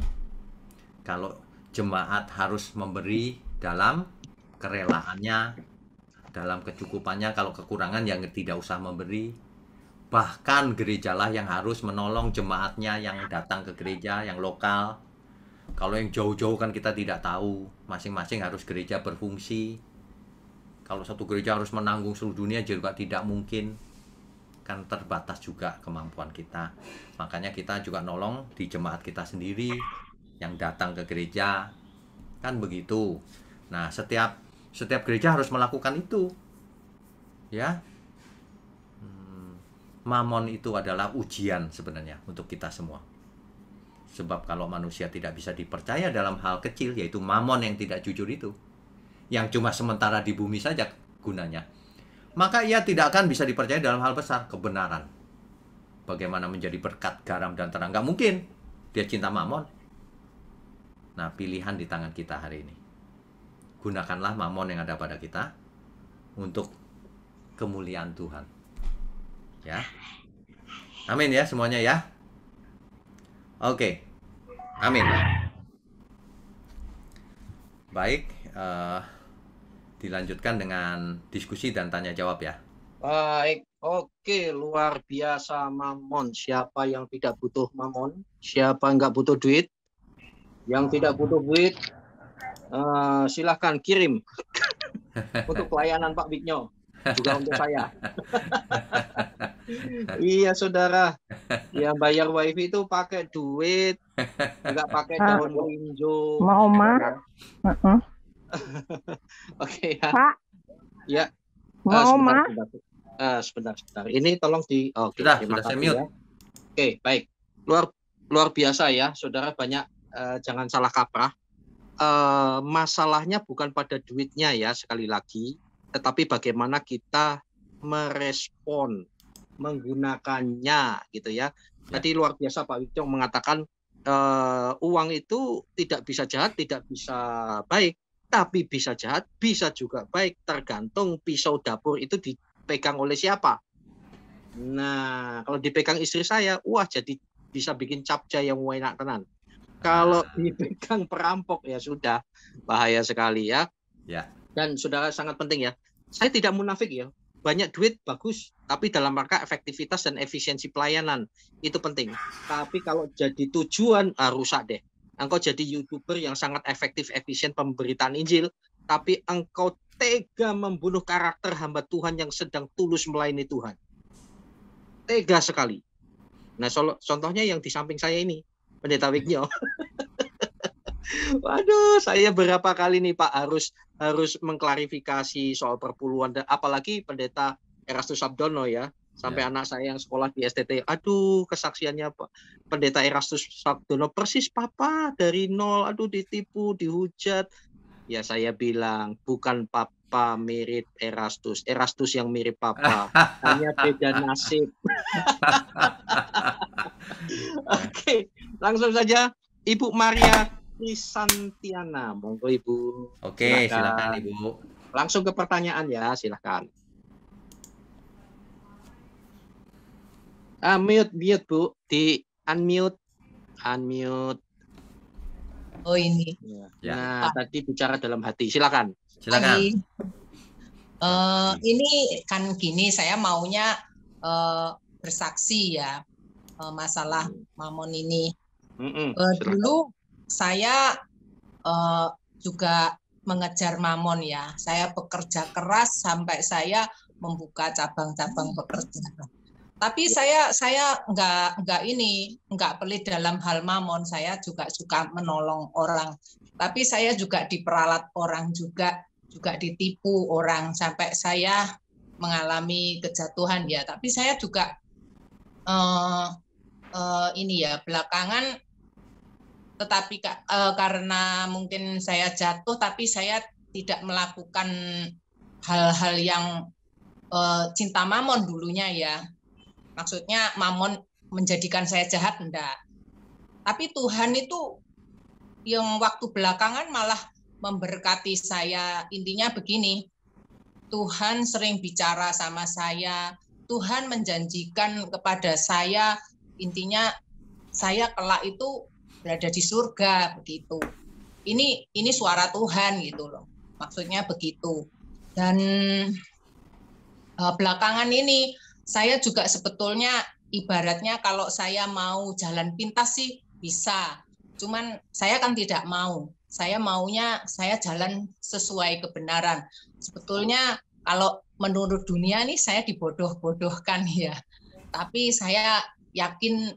Kalau jemaat harus memberi dalam kerelaannya, dalam kecukupannya. Kalau kekurangan yang tidak usah memberi. Bahkan gerejalah yang harus menolong jemaatnya yang datang ke gereja, yang lokal. Kalau yang jauh-jauh kan kita tidak tahu. Masing-masing harus gereja berfungsi. Kalau satu gereja harus menanggung seluruh dunia juga tidak mungkin. Kan terbatas juga kemampuan kita. Makanya kita juga nolong di jemaat kita sendiri yang datang ke gereja. Kan begitu. Nah, setiap gereja harus melakukan itu. Ya. Mamon itu adalah ujian sebenarnya untuk kita semua. Sebab kalau manusia tidak bisa dipercaya dalam hal kecil, yaitu mamon yang tidak jujur itu, yang cuma sementara di bumi saja gunanya, maka ia tidak akan bisa dipercaya dalam hal besar, kebenaran. Bagaimana menjadi berkat, garam, dan terang. Gak mungkin dia cinta mamon. Nah, pilihan di tangan kita hari ini. Gunakanlah mamon yang ada pada kita untuk kemuliaan Tuhan. Ya. Amin ya semuanya ya. Oke. Amin. Baik, dilanjutkan dengan diskusi dan tanya jawab ya. Baik, oke, luar biasa mamon. Siapa yang tidak butuh mamon? Siapa nggak butuh duit? Yang tidak butuh duit, silahkan kirim untuk pelayanan Pak Bigno, juga untuk saya. Iya saudara, yang bayar wifi itu pakai duit, nggak pakai daun melinjo. Mau mah? Oke ya. Pak. Ya. Mau mah? Sebentar. Ini tolong di. Oke, sudah saya mute. Ya. Oke, baik. Luar biasa ya, saudara, banyak. Jangan salah kaprah. Masalahnya bukan pada duitnya ya, sekali lagi, tetapi bagaimana kita merespon, menggunakannya gitu ya. Tadi luar biasa Pak Wicong mengatakan uang itu tidak bisa jahat, tidak bisa baik, tapi bisa jahat, bisa juga baik, tergantung pisau dapur itu dipegang oleh siapa. Nah, kalau dipegang istri saya, wah, jadi bisa bikin capcay yang enak tenan. Kalau dipegang perampok ya sudah bahaya sekali ya. Ya. Dan saudara, sangat penting ya. Saya tidak munafik ya. Banyak duit bagus, tapi dalam rangka efektivitas dan efisiensi pelayanan itu penting. Tapi kalau jadi tujuan, rusak deh. Engkau jadi YouTuber yang sangat efektif, efisien pemberitaan Injil, tapi engkau tega membunuh karakter hamba Tuhan yang sedang tulus melayani Tuhan. Tega sekali. Nah, contohnya yang di samping saya ini, Pendeta Wigno. Waduh, saya berapa kali nih Pak harus mengklarifikasi soal perpuluhan, dan apalagi Pendeta Erastus Sabdono ya, sampai anak saya yang sekolah di STT, aduh kesaksiannya Pak Pendeta Erastus Sabdono persis papa dari nol, aduh ditipu, dihujat. Ya saya bilang bukan papa mirip Erastus yang mirip papa, hanya beda nasib. Oke, langsung saja Ibu Maria Krisantiana, monggo Ibu. Oke, silakan Ibu. Langsung ke pertanyaan ya, silahkan. Mute Bu, di unmute. Oh ini. Ya. Nah, tadi bicara dalam hati, silakan. Silakan. Ini kan gini, saya maunya bersaksi ya masalah mamon ini. Dulu saya juga mengejar mamon ya. Saya bekerja keras sampai saya membuka cabang-cabang pekerjaan. Tapi saya nggak pelit dalam hal mamon. Saya juga suka menolong orang. Tapi saya juga diperalat orang juga ditipu orang sampai saya mengalami kejatuhan ya. Tapi saya juga ini ya belakangan, tetapi karena mungkin saya jatuh, tapi saya tidak melakukan hal-hal yang cinta mamon dulunya ya. Maksudnya mamon menjadikan saya jahat, enggak. Tapi Tuhan itu yang waktu belakangan malah memberkati saya. Intinya begini, Tuhan sering bicara sama saya, Tuhan menjanjikan kepada saya, intinya saya kelak itu berada di surga, begitu. Ini suara Tuhan gitu loh, maksudnya begitu. Dan belakangan ini saya juga sebetulnya ibaratnya kalau saya mau jalan pintas sih bisa, cuman saya kan tidak mau. Saya maunya saya jalan sesuai kebenaran. Sebetulnya kalau menurut dunia nih saya dibodoh-bodohkan ya. Tapi saya yakin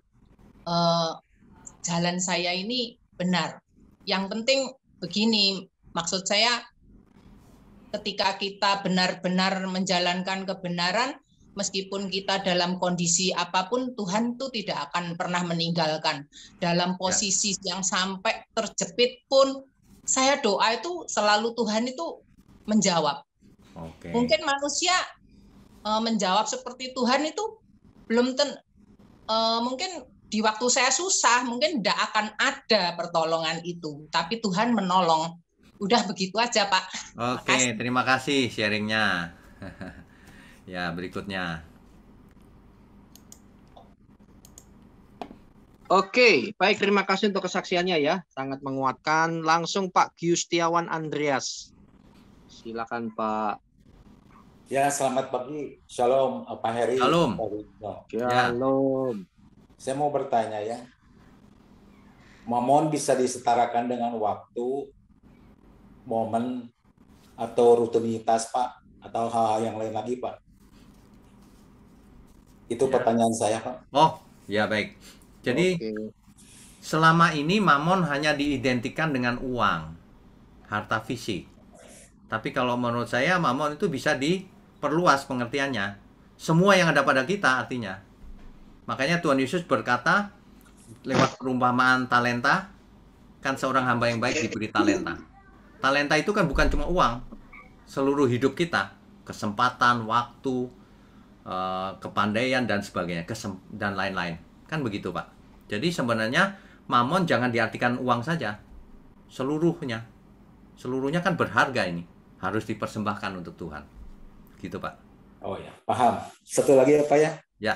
jalan saya ini benar. Yang penting begini, maksud saya ketika kita benar-benar menjalankan kebenaran, meskipun kita dalam kondisi apapun, Tuhan itu tidak akan pernah meninggalkan. Dalam posisi yang sampai terjepit pun, saya doa itu selalu Tuhan itu menjawab. Mungkin manusia menjawab seperti Tuhan itu belum mungkin di waktu saya susah, mungkin tidak akan ada pertolongan itu. Tapi Tuhan menolong. Udah begitu aja, Pak. Oke, terima kasih sharingnya. Ya, berikutnya. Oke, baik, terima kasih untuk kesaksiannya ya, sangat menguatkan. Langsung Pak Giustiawan Andreas. Silakan Pak. Ya, selamat pagi. Shalom, Pak Heri. Shalom. Shalom. Saya mau bertanya ya. Mamon bisa disetarakan dengan waktu, momen, atau rutinitas, Pak? Atau hal-hal yang lain lagi, Pak? Itu pertanyaan saya, Pak. Oh, ya baik. Jadi, selama ini mamon hanya diidentikan dengan uang, harta fisik. Tapi kalau menurut saya, mamon itu bisa diperluas pengertiannya. Semua yang ada pada kita artinya. Makanya Tuhan Yesus berkata, lewat perumpamaan talenta, kan seorang hamba yang baik diberi talenta. Talenta itu kan bukan cuma uang, seluruh hidup kita, kesempatan, waktu, kepandaian dan sebagainya, dan lain-lain. Kan begitu, Pak. Jadi sebenarnya mamon jangan diartikan uang saja. Seluruhnya. Seluruhnya kan berharga ini. Harus dipersembahkan untuk Tuhan. Gitu, Pak. Oh ya, paham. Satu lagi ya, Pak ya? Ya.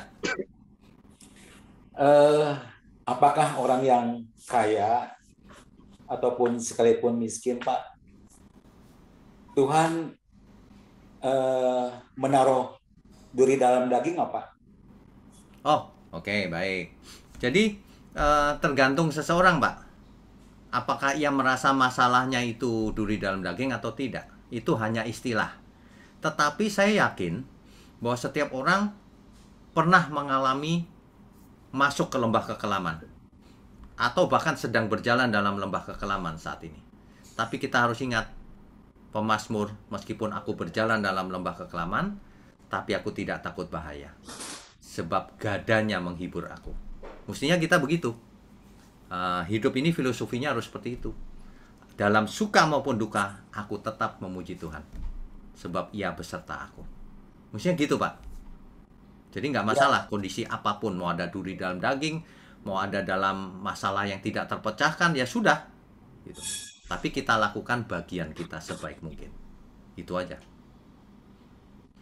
Apakah orang yang kaya ataupun sekalipun miskin, Pak, Tuhan menaruh duri dalam daging apa? Oh, oke, baik. Jadi tergantung seseorang, Pak. Apakah ia merasa masalahnya itu duri dalam daging atau tidak? Itu hanya istilah. Tetapi saya yakin bahwa setiap orang pernah mengalami masuk ke lembah kekelaman. Atau bahkan sedang berjalan dalam lembah kekelaman saat ini. Tapi kita harus ingat, pemazmur, meskipun aku berjalan dalam lembah kekelaman, tapi aku tidak takut bahaya. Sebab gadanya menghibur aku. Mestinya kita begitu. Hidup ini filosofinya harus seperti itu. Dalam suka maupun duka, aku tetap memuji Tuhan. Sebab ia beserta aku. Mestinya gitu, Pak. Jadi nggak masalah kondisi apapun. Mau ada duri dalam daging, mau ada dalam masalah yang tidak terpecahkan, ya sudah. Gitu. Tapi kita lakukan bagian kita sebaik mungkin. Itu aja.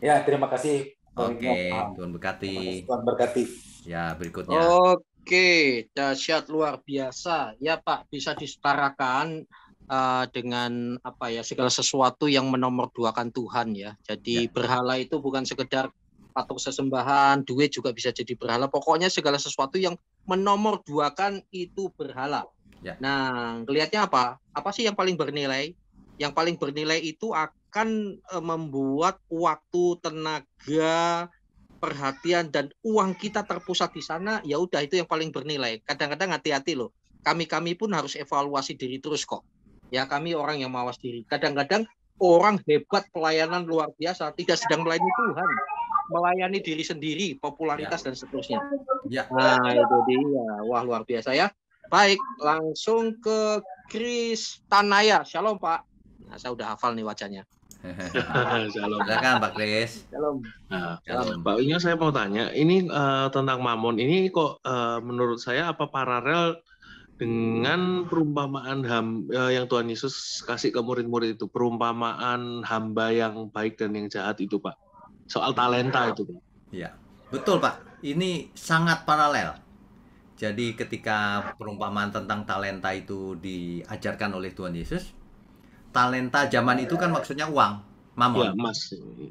Ya, terima kasih. Oke, Tuhan berkati. Tuhan berkati. Ya, berikutnya. Oke, dahsyat luar biasa. Ya Pak, bisa disetarakan dengan apa ya, segala sesuatu yang menomorduakan Tuhan ya. Jadi berhala itu bukan sekedar patung sesembahan, duit juga bisa jadi berhala. Pokoknya segala sesuatu yang menomorduakan itu berhala. Ya. Nah, kelihatannya apa? Apa sih yang paling bernilai? Yang paling bernilai itu akan membuat waktu, tenaga, perhatian dan uang kita terpusat di sana. Ya udah, itu yang paling bernilai. Kadang-kadang hati-hati loh. Kami pun harus evaluasi diri terus kok. Ya, kami orang yang mawas diri. Kadang-kadang orang hebat, pelayanan luar biasa, tidak sedang melayani Tuhan, melayani diri sendiri, popularitas dan seterusnya. Ya. Nah, itu dia. Wah, luar biasa ya. Baik, langsung ke Chris Tanaya. Shalom Pak. Nah, saya udah hafal nih wajahnya. Shalom. Silakan Pak Kris. Shalom. Nah, Shalom. Pak Winyo, saya mau tanya, ini tentang mamon ini kok menurut saya apa paralel dengan perumpamaan yang Tuhan Yesus kasih ke murid-murid itu, perumpamaan hamba yang baik dan yang jahat itu, Pak, soal talenta itu, Pak. Ya, betul Pak. Ini sangat paralel. Jadi ketika perumpamaan tentang talenta itu diajarkan oleh Tuhan Yesus, talenta zaman itu kan maksudnya uang, mamon. Ya, emas.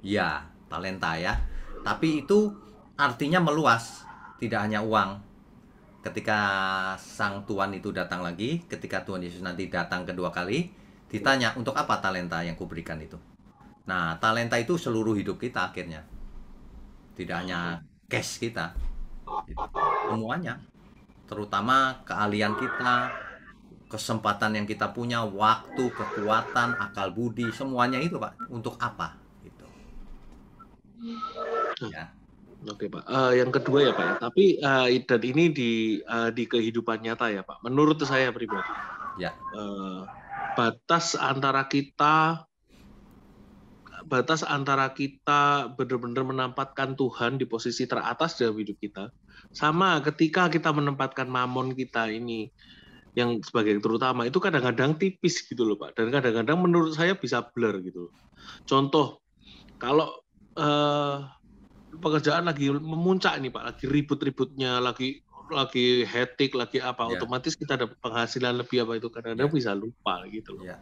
Ya, talenta ya. Tapi itu artinya meluas, tidak hanya uang. Ketika sang Tuhan itu datang lagi, ketika Tuhan Yesus nanti datang kedua kali, ditanya, untuk apa talenta yang kuberikan itu? Nah, talenta itu seluruh hidup kita akhirnya. Tidak hanya cash kita. Semuanya. Terutama keahlian kita, kesempatan yang kita punya, waktu, kekuatan, akal budi, semuanya itu Pak. Untuk apa? Gitu. Ya. Oke Pak. Yang kedua ya Pak. Tapi dan ini di kehidupan nyata ya Pak. Menurut saya pribadi. Ya. Batas antara kita benar-benar menempatkan Tuhan di posisi teratas dalam hidup kita, sama ketika kita menempatkan mamon kita ini yang sebagai terutama, itu kadang-kadang tipis gitu loh Pak, dan kadang-kadang menurut saya bisa blur gitu. Contoh, kalau pekerjaan lagi memuncak nih Pak, lagi ribut-ributnya, lagi hektik, lagi apa, otomatis kita dapat penghasilan lebih apa itu kadang-kadang bisa lupa gitu loh.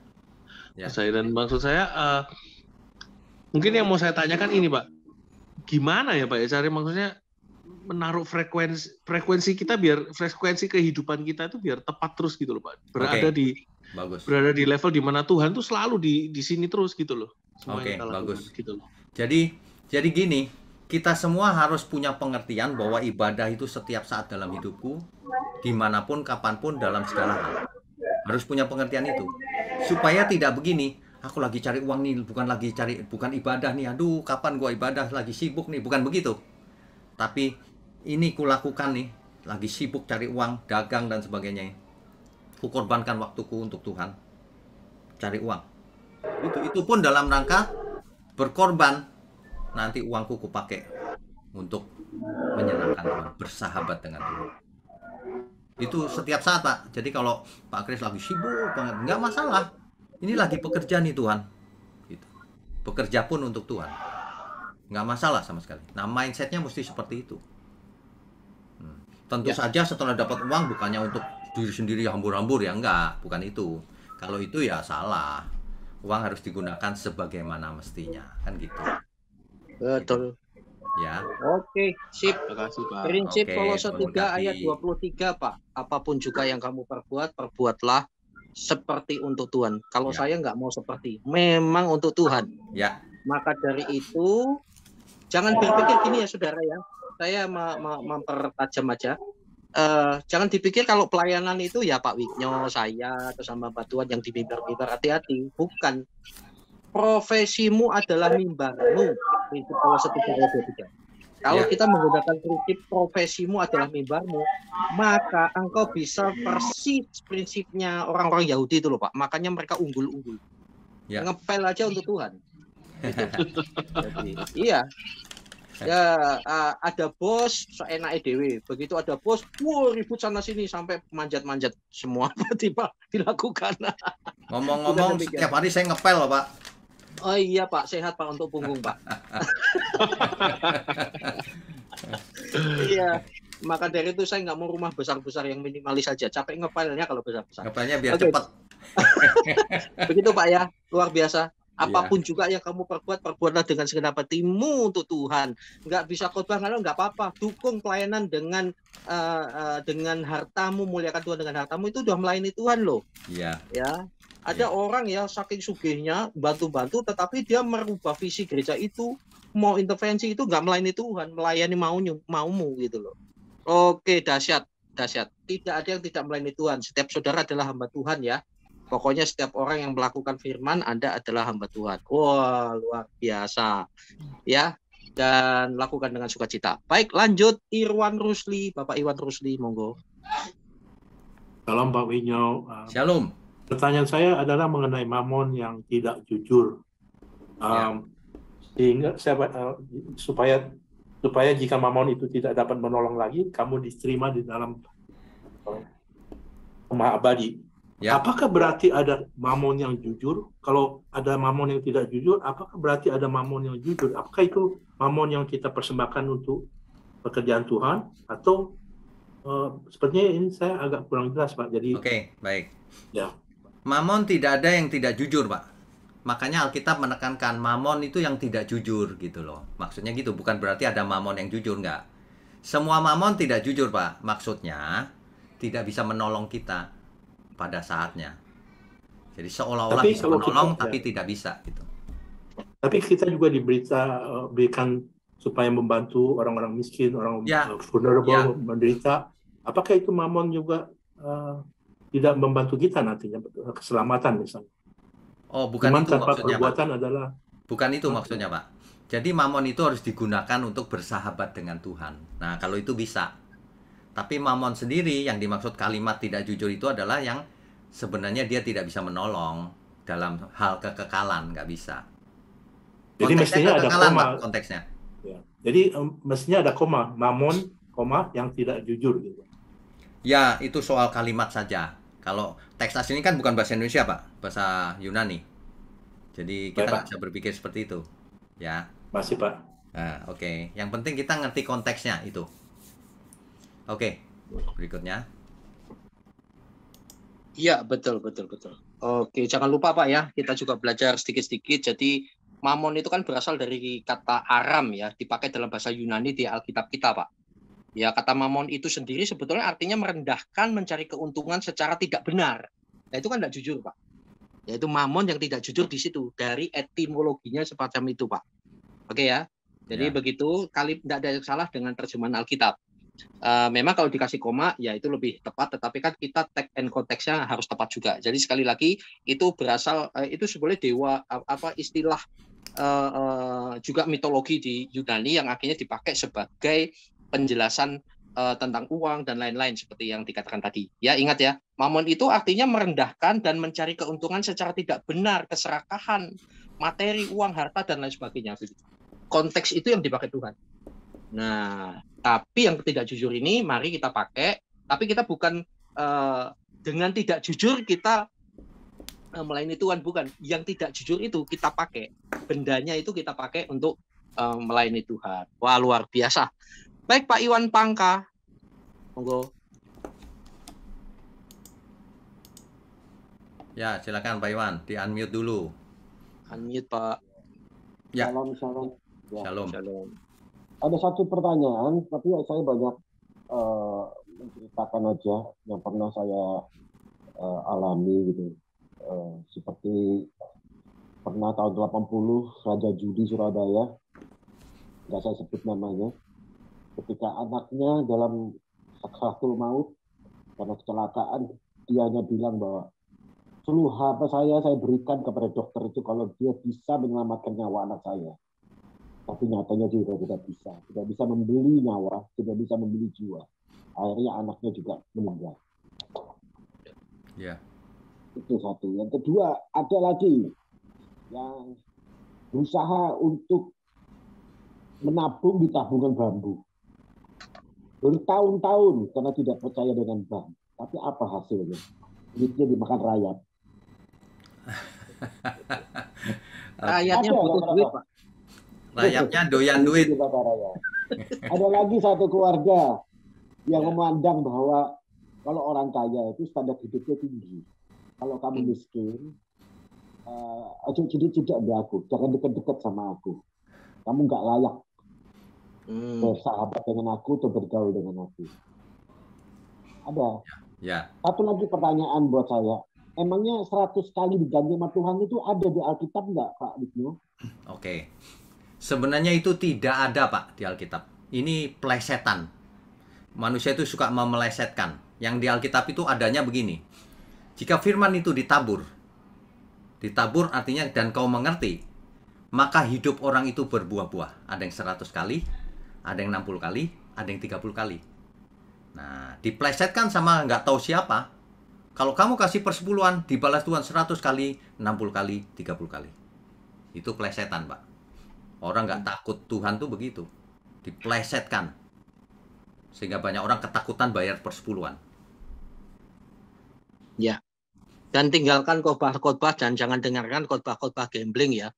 Dan maksud saya mungkin yang mau saya tanyakan ini Pak, gimana ya Pak ya cari maksudnya menaruh frekuensi kita biar frekuensi kehidupan kita itu biar tepat terus gitu loh Pak, berada di level di mana Tuhan tuh selalu di sini terus gitu loh. Oke, bagus. Gitu loh. Jadi gini, kita semua harus punya pengertian bahwa ibadah itu setiap saat dalam hidupku, dimanapun, kapanpun, dalam segala hal. Harus punya pengertian itu, supaya tidak begini. Aku lagi cari uang nih, bukan ibadah nih. Aduh, kapan gua ibadah? Lagi sibuk nih, bukan begitu. Tapi ini kulakukan nih, lagi sibuk cari uang, dagang dan sebagainya. Kukorbankan waktuku untuk Tuhan, cari uang. Itu pun dalam rangka berkorban. Nanti uangku kupakai untuk menyenangkan Tuhan, bersahabat dengan Tuhan. Itu setiap saat Pak. Jadi kalau Pak Kris lagi sibuk banget, nggak masalah. Ini lagi pekerja nih Tuhan, gitu. Bekerja pun untuk Tuhan, nggak masalah sama sekali. Nah, mindsetnya mesti seperti itu. Tentu saja setelah dapat uang bukannya untuk diri sendiri hambur-hambur ya, enggak, bukan itu. Kalau itu ya salah. Uang harus digunakan sebagaimana mestinya, kan gitu. Betul. Ya. Oke, sip. Terima kasih Pak. Prinsip Kolose 3 berkati. ayat 23 Pak. Apapun juga yang kamu perbuatlah seperti untuk Tuhan. Kalau saya nggak mau seperti, memang untuk Tuhan. Ya. Maka dari itu jangan berpikir gini ya saudara ya. Saya mempertajam aja. Jangan dipikir kalau pelayanan itu ya Pak Winyo, saya atau sama Pak Tuhan yang di mimbar-mimbar, hati-hati. Bukan. Profesimu adalah mimbarmu. Prinsip Kolose 3 ayat 23. Kalau kita menggunakan prinsip profesimu adalah mimbarmu, maka engkau bisa persis prinsipnya orang-orang Yahudi itu loh Pak. Makanya mereka unggul-unggul. Ngepel aja untuk Tuhan. Gitu. Jadi, iya. Ya, ada bos seenaknya dewe. Begitu ada bos, ribut sana sini sampai manjat-manjat semua tiba dilakukan. Ngomong-ngomong setiap hari saya ngepel loh Pak. Oh iya Pak, sehat Pak untuk punggung Pak. Iya, maka dari itu saya nggak mau rumah besar-besar, yang minimalis saja. Capek ngepelnya kalau besar-besar. Ngepelnya biar cepat. Begitu Pak ya, luar biasa. Apapun juga yang kamu perbuatlah dengan segenap hatimu untuk Tuhan. Nggak bisa khotbah nggak apa-apa. Dukung pelayanan dengan hartamu, muliakan Tuhan dengan hartamu, itu udah melayani Tuhan loh. Iya. Ya. Ada orang ya saking sugihnya bantu-bantu, tetapi dia merubah visi gereja itu, mau intervensi itu nggak melayani Tuhan, melayani maumu gitu loh. Oke, dahsyat. Tidak ada yang tidak melayani Tuhan. Setiap saudara adalah hamba Tuhan ya. Pokoknya setiap orang yang melakukan firman, Anda adalah hamba Tuhan. Wah, luar biasa. Ya, dan lakukan dengan sukacita. Baik, lanjut Irwan Rusli. Bapak Iwan Rusli, monggo. Salam Pak Winyo. Shalom. Pertanyaan saya adalah mengenai mamon yang tidak jujur. Sehingga supaya jika mamon itu tidak dapat menolong lagi, kamu diterima di dalam rumah abadi. Ya. Apakah berarti ada mamon yang jujur? Kalau ada mamon yang tidak jujur, apakah berarti ada mamon yang jujur? Apakah itu mamon yang kita persembahkan untuk pekerjaan Tuhan? Atau sepertinya ini saya agak kurang jelas, Pak. Jadi Oke, baik. Ya. Mamon tidak ada yang tidak jujur, Pak. Makanya Alkitab menekankan mamon itu yang tidak jujur gitu loh. Maksudnya gitu, bukan berarti ada mamon yang jujur, enggak. Semua mamon tidak jujur, Pak. Maksudnya tidak bisa menolong kita pada saatnya. Jadi seolah-olah bisa menolong tapi tidak bisa gitu. Tapi kita juga diberikan supaya membantu orang-orang miskin, orang vulnerable, menderita. Apakah itu mamon juga tidak membantu kita nantinya keselamatan misalnya? Oh, bukan itu maksudnya, perbuatan Pak. Adalah bukan itu maksudnya, Pak. Jadi mamon itu harus digunakan untuk bersahabat dengan Tuhan. Nah, kalau itu bisa. Tapi mamon sendiri yang dimaksud kalimat tidak jujur itu adalah yang sebenarnya dia tidak bisa menolong dalam hal kekekalan, nggak bisa. Jadi mestinya ada koma, Pak, konteksnya. Ya. Jadi mestinya ada koma, mamon, koma yang tidak jujur gitu. Ya, itu soal kalimat saja. Kalau teks asli ini kan bukan bahasa Indonesia, Pak, bahasa Yunani. Jadi kita nggak bisa berpikir seperti itu, ya. Masih, Pak. Nah, oke. Yang penting kita ngerti konteksnya itu. Oke, berikutnya. Iya, betul. Oke, jangan lupa Pak ya, kita juga belajar sedikit-sedikit. Jadi mamon itu kan berasal dari kata aram ya, dipakai dalam bahasa Yunani di Alkitab kita, Pak. Ya, kata mamon itu sendiri sebetulnya artinya merendahkan, mencari keuntungan secara tidak benar. Nah, itu kan tidak jujur, Pak. Yaitu mamon yang tidak jujur di situ, dari etimologinya semacam itu, Pak. Oke ya. Jadi begitu, tidak ada yang salah dengan terjemahan Alkitab. Memang kalau dikasih koma ya itu lebih tepat, tetapi kan kita tag and konteksnya harus tepat juga. Jadi sekali lagi itu berasal itu sebenarnya dewa istilah juga mitologi di Yunani yang akhirnya dipakai sebagai penjelasan tentang uang dan lain-lain seperti yang dikatakan tadi. Ya, ingat ya, mamon itu artinya merendahkan dan mencari keuntungan secara tidak benar, keserakahan, materi, uang, harta dan lain sebagainya. Konteks itu yang dipakai Tuhan. Nah, tapi yang tidak jujur ini mari kita pakai, tapi kita bukan dengan tidak jujur kita melayani Tuhan, bukan. Yang tidak jujur itu kita pakai, bendanya itu kita pakai untuk melayani Tuhan. Wah, luar biasa. Baik, Pak Iwan Pangka, monggo. Ya, silakan Pak Iwan, di-unmute dulu. Unmute, Pak. Ya. Shalom. Ya. Shalom. Ada satu pertanyaan, tapi saya banyak menceritakan aja yang pernah saya alami gitu. Seperti pernah tahun 80 Raja Judi Surabaya, nggak saya sebut namanya, ketika anaknya dalam sakratul maut karena kecelakaan, dia hanya bilang bahwa seluruh harta saya berikan kepada dokter itu kalau dia bisa menyelamatkan nyawa anak saya. Tapi nyatanya juga tidak bisa membeli nyawa, tidak bisa membeli jiwa. Akhirnya anaknya juga meninggal. Ya. Itu satu. Yang kedua, ada lagi yang berusaha untuk menabung di tabungan bambu. Bertahun-tahun karena tidak percaya dengan bank. Tapi apa hasilnya? Duitnya dimakan rayap. Rakyatnya butuh duit, Pak. Rakyatnya doyan duit. Ada lagi satu keluarga yang memandang bahwa kalau orang kaya itu standar hidupnya tinggi. Kalau kamu miskin, tidak di aku, jangan dekat-dekat sama aku. Kamu nggak layak bersahabat dengan aku atau bergaul dengan aku. Ada. Ya. Satu lagi pertanyaan buat saya. Emangnya 100 kali diganti sama Tuhan itu ada di Alkitab nggak, Pak Wisnu? Oke. Sebenarnya itu tidak ada, Pak, di Alkitab. Ini plesetan. Manusia itu suka memelesetkan. Yang di Alkitab itu adanya begini. Jika firman itu ditabur artinya dan kau mengerti, maka hidup orang itu berbuah-buah. Ada yang 100 kali, ada yang 60 kali, ada yang 30 kali. Nah, diplesetkan sama nggak tahu siapa. Kalau kamu kasih persepuluhan, dibalas Tuhan 100 kali, 60 kali, 30 kali. Itu plesetan, Pak. Orang nggak takut Tuhan tuh begitu. Diplesetkan. Sehingga banyak orang ketakutan bayar persepuluhan. Ya. Dan tinggalkan khotbah-khotbah dan jangan dengarkan khotbah-khotbah gambling ya.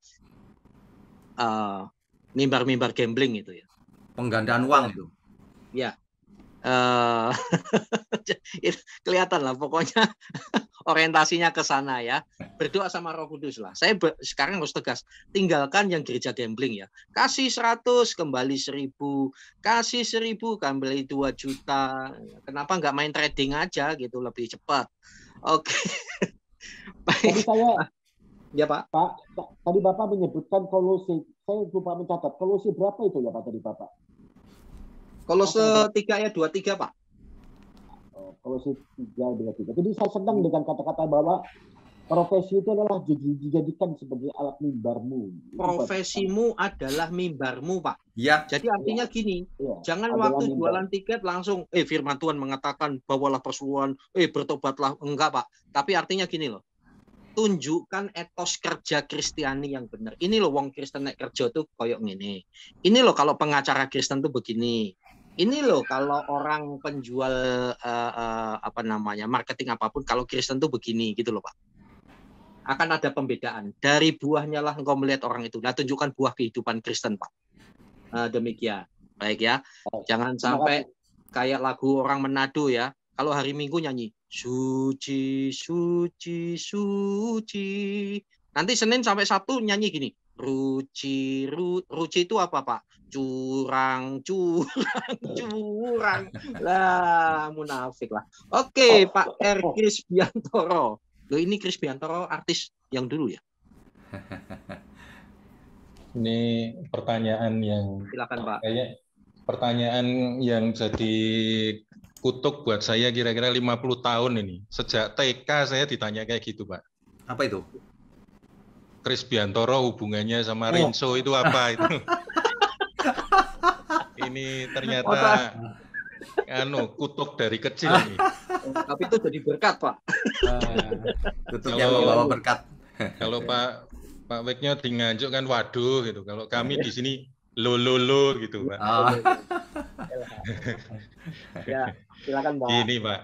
Mimbar-mimbar gambling itu ya. Penggandaan uang itu. Ya. Kelihatan lah pokoknya orientasinya ke sana ya. Berdoa sama Roh Kudus lah. Saya sekarang harus tegas, tinggalkan yang gereja gambling ya. Kasih 100 kembali 1000, kasih 1000 kembali 2 juta. Kenapa nggak main trading aja gitu, lebih cepat. Oke. Tadi saya ya Pak. Tadi Bapak menyebutkan Kolose. Saya lupa mencatat. Kolose berapa itu ya Pak tadi Bapak? Kolose 3 ayat 23 Pak. Kolose 3 ayat 23. Jadi saya senang dengan kata-kata bahwa profesi itu adalah dijadikan sebagai alat mimbarmu. Profesimu adalah mimbarmu, Pak. Ya. Jadi artinya gini, jangan waktu jualan tiket langsung, firman Tuhan mengatakan bawalah persepuluhan, bertobatlah. Enggak, Pak. Tapi artinya gini loh, tunjukkan etos kerja Kristiani yang benar. Ini loh, wong Kristen nek kerja tuh koyok ngene. Ini loh kalau pengacara Kristen tuh begini. Ini loh kalau orang penjual marketing apapun, kalau Kristen tuh begini gitu loh, Pak. Akan ada pembedaan. Dari buahnya lah engkau melihat orang itu. Nah, tunjukkan buah kehidupan Kristen, Pak. Demikian. Baik ya. Jangan sampai kayak lagu orang Manado ya. Kalau hari Minggu nyanyi suci, suci, suci. Nanti Senin sampai Sabtu nyanyi gini. Ruci, ruci itu apa, Pak? Curang, curang, curang. Lah, munafik lah. Oke, Pak R. Krisbiantoro. Loh, ini Krisbiantoro artis yang dulu ya? Ini pertanyaan yang silakan Pak. Kayaknya pertanyaan yang jadi kutuk buat saya kira-kira 50 tahun ini. Sejak TK saya ditanya kayak gitu, Pak. Apa itu? Krisbiantoro hubungannya sama Rinso itu apa itu? Ini ternyata kutuk dari kecil ini. Tapi itu jadi berkat, Pak. Kutuk yang membawa berkat. Kalau Pak Weknya di Nganjuk kan waduh gitu. Kalau kami di sini lo gitu, Pak. Ya, silakan, Pak. Gini, Pak.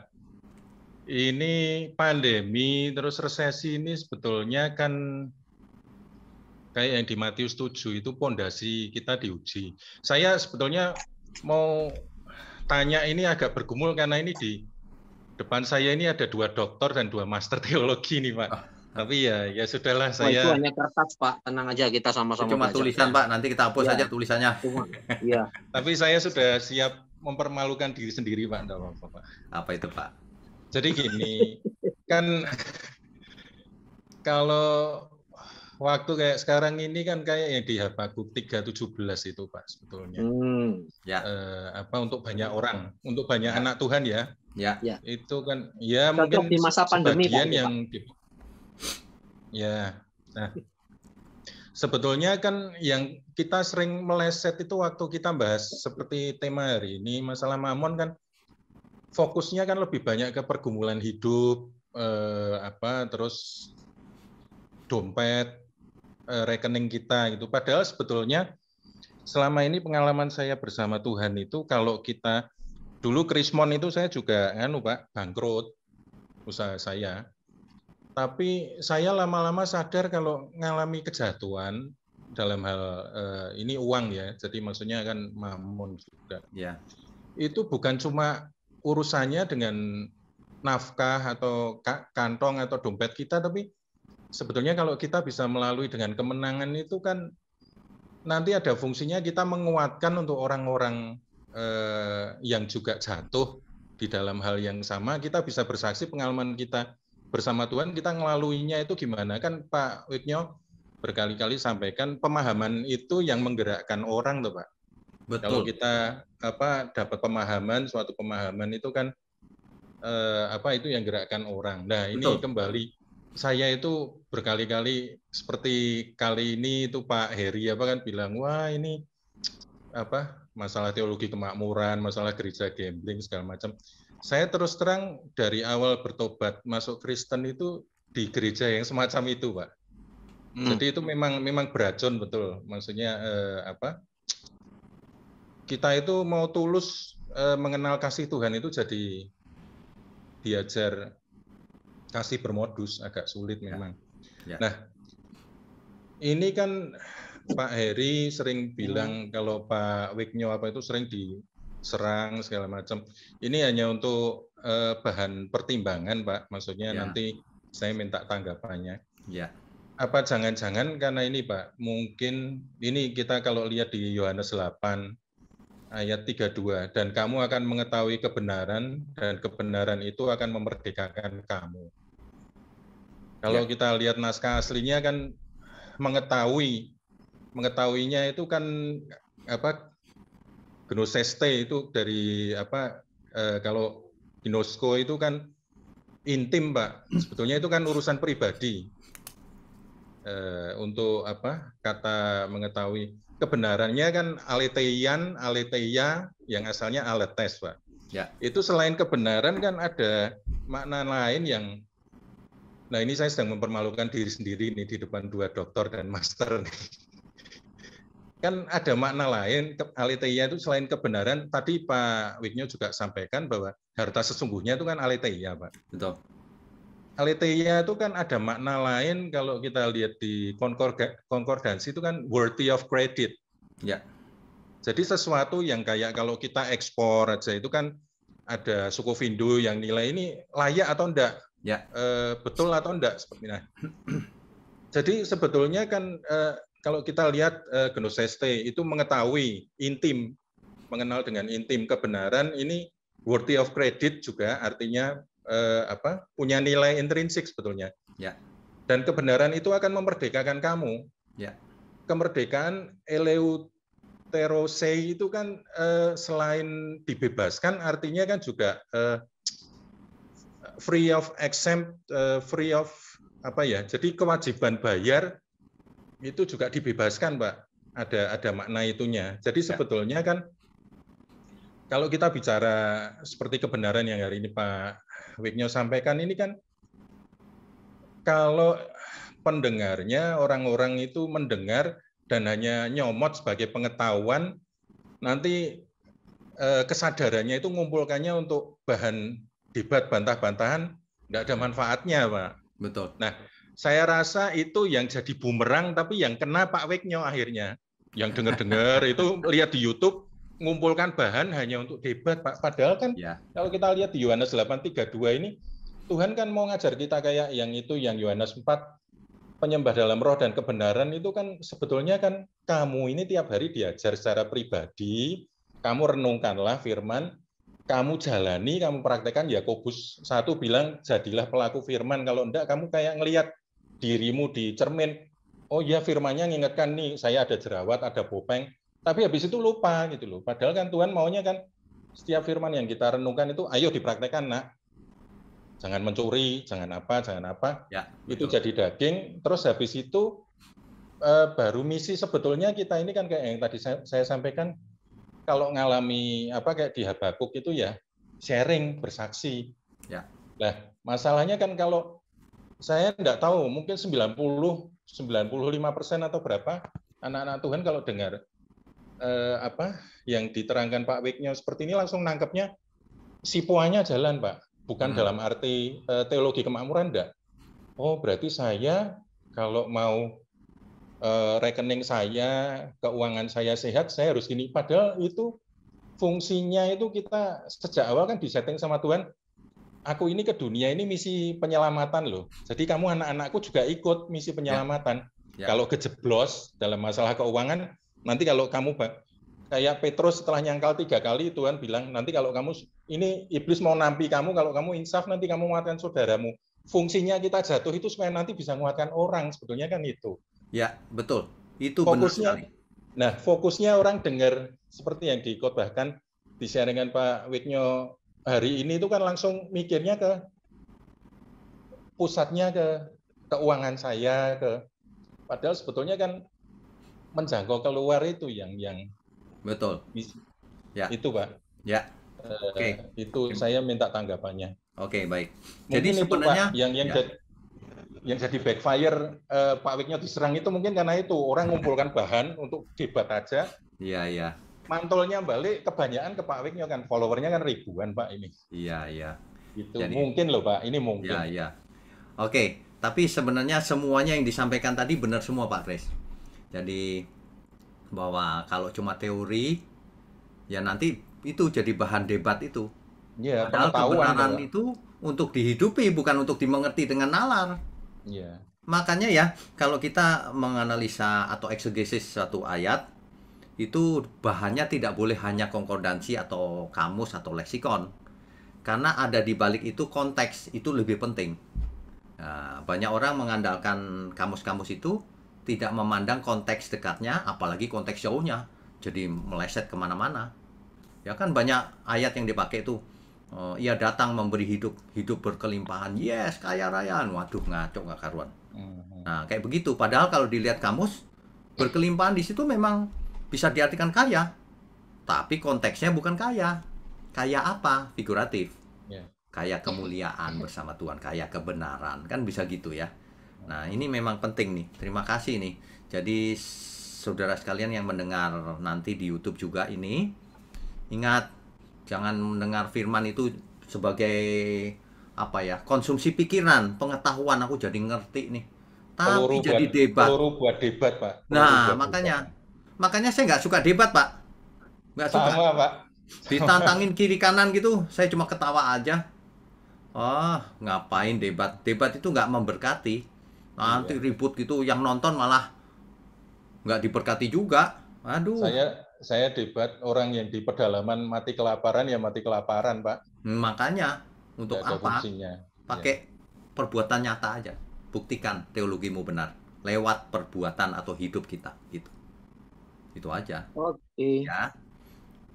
Ini pandemi terus resesi ini sebetulnya kan kayak yang di Matius 7 itu pondasi kita diuji. Saya sebetulnya mau tanya ini agak bergumul karena ini di depan saya ini ada 2 doktor dan 2 master teologi nih, Pak. Tapi ya sudahlah saya. Itu hanya kertas, Pak. Tenang aja, kita sama-sama. Cuma tulisan, Pak. Nanti kita hapus aja tulisannya. Iya. Tapi saya sudah siap mempermalukan diri sendiri, Pak. Enggak apa-apa, Pak. Apa itu, Pak? Jadi gini, kan kalau waktu kayak sekarang ini kan kayak yang di Habakuk 3:17 itu, Pak, sebetulnya. Ya. Untuk banyak orang, untuk banyak anak Tuhan ya. Ya. Itu kan ya cocok mungkin di masa pandemi, sebagian Pak, yang ya. Nah, sebetulnya kan yang kita sering meleset itu waktu kita bahas seperti tema hari ini masalah mamon kan fokusnya kan lebih banyak ke pergumulan hidup, terus dompet, rekening kita gitu. Padahal sebetulnya selama ini pengalaman saya bersama Tuhan itu kalau kita dulu Krismon itu saya juga Pak bangkrut usaha saya. Tapi saya lama-lama sadar kalau ngalami kejatuhan dalam hal ini uang ya, jadi maksudnya kan mamon juga. Ya. Itu bukan cuma urusannya dengan nafkah atau kantong atau dompet kita, tapi sebetulnya kalau kita bisa melalui dengan kemenangan itu kan nanti ada fungsinya kita menguatkan untuk orang-orang yang juga jatuh di dalam hal yang sama. Kita bisa bersaksi pengalaman kita bersama Tuhan, kita ngelaluinya itu gimana. Kan Pak Wignyo berkali-kali sampaikan pemahaman itu yang menggerakkan orang tuh Pak. Betul. Kalau kita dapat pemahaman, suatu pemahaman itu kan itu yang gerakkan orang. Nah, ini Betul. kembali saya itu berkali-kali seperti kali ini itu Pak Heri kan bilang, wah ini masalah teologi kemakmuran, masalah gereja gambling segala macam. Saya terus terang dari awal bertobat masuk Kristen itu di gereja yang semacam itu, Pak. Jadi itu memang beracun betul. Maksudnya kita itu mau tulus mengenal kasih Tuhan itu jadi diajar kasih bermodus, agak sulit memang. Ya. Nah, ini kan Pak Heri sering bilang kalau Pak Wignyo itu sering diserang segala macam. Ini hanya untuk bahan pertimbangan, Pak. Maksudnya nanti saya minta tanggapannya. Ya. Apa jangan-jangan karena ini, Pak, mungkin ini kita kalau lihat di Yohanes 8 ayat 32, dan kamu akan mengetahui kebenaran, dan kebenaran itu akan memerdekakan kamu. Kalau kita lihat naskah aslinya kan mengetahuinya itu kan gnoseste itu dari kalau gnosko itu kan intim, Pak. Sebetulnya itu kan urusan pribadi. Untuk kata mengetahui kebenarannya kan aletheia yang asalnya aletes, Pak. Ya. Itu selain kebenaran kan ada makna lain yang, nah ini saya sedang mempermalukan diri sendiri nih di depan dua doktor dan master nih. Kan ada makna lain, aletheia itu selain kebenaran. Tadi Pak Wignyo juga sampaikan bahwa harta sesungguhnya itu kan aletheia, Pak. Betul. Aletheia itu kan ada makna lain kalau kita lihat di konkordansi itu kan worthy of credit. Ya. Jadi sesuatu yang kayak kalau kita ekspor aja itu kan ada suku Vindo yang nilai ini layak atau enggak. Ya. Betul atau enggak seperti ini. Jadi sebetulnya kan kalau kita lihat gnoseste itu mengetahui intim, mengenal dengan intim kebenaran ini worthy of credit juga artinya punya nilai intrinsik sebetulnya. Ya. Dan kebenaran itu akan memerdekakan kamu. Ya. Kemerdekaan eleuterosei itu kan selain dibebaskan artinya kan juga free of exempt, free of jadi kewajiban bayar itu juga dibebaskan, Pak. Ada makna itunya. Jadi sebetulnya kan kalau kita bicara seperti kebenaran yang hari ini Pak Wignyo sampaikan ini kan kalau pendengarnya orang-orang itu mendengar dan hanya nyomot sebagai pengetahuan, nanti kesadarannya itu ngumpulkannya untuk bahan debat bantah-bantahan, nggak ada manfaatnya, Pak. Betul. Nah, saya rasa itu yang jadi bumerang, tapi yang kena Pak Wignyo akhirnya. Yang dengar-dengar itu lihat di YouTube, mengumpulkan bahan hanya untuk debat, Pak. Padahal kan kalau kita lihat di Yohanes 8:32 ini, Tuhan kan mau ngajar kita kayak yang itu, yang Yohanes 4, penyembah dalam roh dan kebenaran itu kan sebetulnya kan kamu ini tiap hari diajar secara pribadi, kamu renungkanlah firman, kamu jalani, kamu praktekkan. Yakobus 1 bilang, jadilah pelaku firman. Kalau enggak, kamu kayak ngelihat dirimu di cermin, oh ya firmannya ngingetkan nih, saya ada jerawat, ada bopeng, tapi habis itu lupa gitu loh. Padahal kan Tuhan maunya kan setiap firman yang kita renungkan itu ayo dipraktekkan, Nak. Jangan mencuri, jangan apa. Ya, itu jadi daging. Terus habis itu baru misi sebetulnya kita ini kan kayak yang tadi saya sampaikan, kalau ngalami kayak di Habakuk itu ya sharing, bersaksi. Ya. Nah, masalahnya kan kalau saya enggak tahu, mungkin 95% atau berapa anak-anak Tuhan kalau dengar yang diterangkan Pak Wignyo seperti ini langsung nangkepnya sipuannya jalan, Pak. Bukan dalam arti teologi kemakmuran, enggak. oh berarti saya kalau mau rekening saya, keuangan saya sehat, saya harus gini. Padahal itu fungsinya itu kita sejak awal kan disetting sama Tuhan. Aku ini ke dunia ini misi penyelamatan loh. Jadi kamu anak-anakku juga ikut misi penyelamatan. Kalau kejeblos dalam masalah keuangan, nanti kalau kamu kayak Petrus setelah nyangkal 3 kali, Tuhan bilang, nanti kalau kamu, ini iblis mau nampi kamu, kalau kamu insaf nanti kamu menguatkan saudaramu. Fungsinya kita jatuh itu supaya nanti bisa menguatkan orang, sebetulnya kan itu. Ya, betul. Itu benar sekali. Nah, fokusnya orang dengar seperti yang dikhotbahkan, di-sharingan Pak Wignyo hari ini itu kan langsung mikirnya ke pusatnya ke keuangan saya, padahal sebetulnya kan menjangkau keluar itu yang betul. Ya. Itu Pak. Ya. Oke. Itu saya minta tanggapannya. Oke, baik. Jadi sebenarnya Pak, yang jadi backfire Pak Wignyo diserang itu mungkin karena itu orang ngumpulkan bahan untuk debat aja. Iya, iya. Mantulnya balik kebanyakan ke Pak Wignyo kan, followernya kan ribuan Pak ini. Iya, iya. Itu jadi, mungkin loh Pak, ini mungkin. Iya, iya. Oke, tapi sebenarnya semuanya yang disampaikan tadi benar semua Pak Kris. Jadi bahwa kalau cuma teori, ya nanti itu jadi bahan debat itu. Ya, padahal kebenaran itu untuk dihidupi, bukan untuk dimengerti dengan nalar. Ya. Makanya ya, kalau kita menganalisa atau eksegesis satu ayat, itu bahannya tidak boleh hanya konkordansi atau kamus atau leksikon, karena ada di balik itu konteks, itu lebih penting. Nah, banyak orang mengandalkan kamus-kamus itu tidak memandang konteks dekatnya, apalagi konteks jauhnya, jadi meleset kemana-mana. Ya kan banyak ayat yang dipakai itu, ia datang memberi hidup berkelimpahan, yes, kaya raya, waduh ngaco nggak karuan. Nah kayak begitu, padahal kalau dilihat kamus, berkelimpahan di situ memang bisa diartikan kaya, tapi konteksnya bukan kaya. Kaya apa? Figuratif. Kaya kemuliaan bersama Tuhan, kaya kebenaran, kan bisa gitu ya. Nah ini memang penting nih, terima kasih nih. Jadi saudara sekalian yang mendengar nanti di YouTube juga ini, ingat, jangan mendengar firman itu sebagai apa ya, konsumsi pikiran, pengetahuan, aku jadi ngerti nih, tapi jadi debat. Buat debat Pak. Nah makanya saya nggak suka debat Pak, nggak suka. Sama Pak. Ditantangin kiri kanan gitu, saya cuma ketawa aja. Ngapain debat? Debat itu nggak memberkati. Nanti ribut gitu, yang nonton malah nggak diberkati juga. Aduh. Saya debat orang yang di pedalaman mati kelaparan ya mati kelaparan Pak. Makanya untuk apa? Fungsinya. Pakai perbuatan nyata aja. Buktikan teologimu benar lewat perbuatan atau hidup kita gitu. Itu aja. Oke. Ya.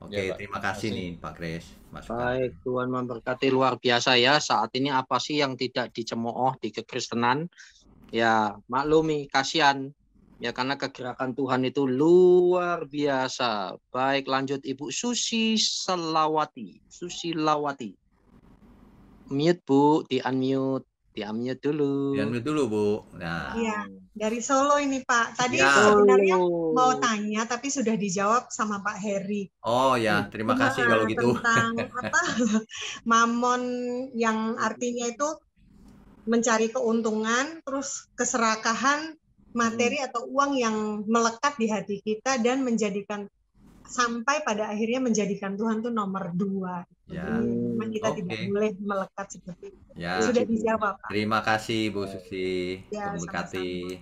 Oke, ya, terima kasih nih Pak Kris. Baik, Tuhan memberkati luar biasa ya. Saat ini apa sih yang tidak dicemooh di kekristenan? Ya, maklumi, kasihan. Ya, karena kegerakan Tuhan itu luar biasa. Baik, lanjut Ibu Susilawati. Mute Bu, di-unmute. Di-unmute dulu. Di-unmute dulu Bu. Nah. Iya, dari Solo ini Pak. Tadi sebenarnya mau tanya tapi sudah dijawab sama Pak Heri. Oh ya, terima kasih kalau gitu. Tentang apa? Mamon yang artinya itu mencari keuntungan, terus keserakahan materi atau uang yang melekat di hati kita dan menjadikan sampai pada akhirnya menjadikan Tuhan itu nomor 2. Ya. Memang kita tidak boleh melekat seperti itu. Ya. Sudah dijawab Pak. Terima kasih Bu Susi. Ya, memberkati.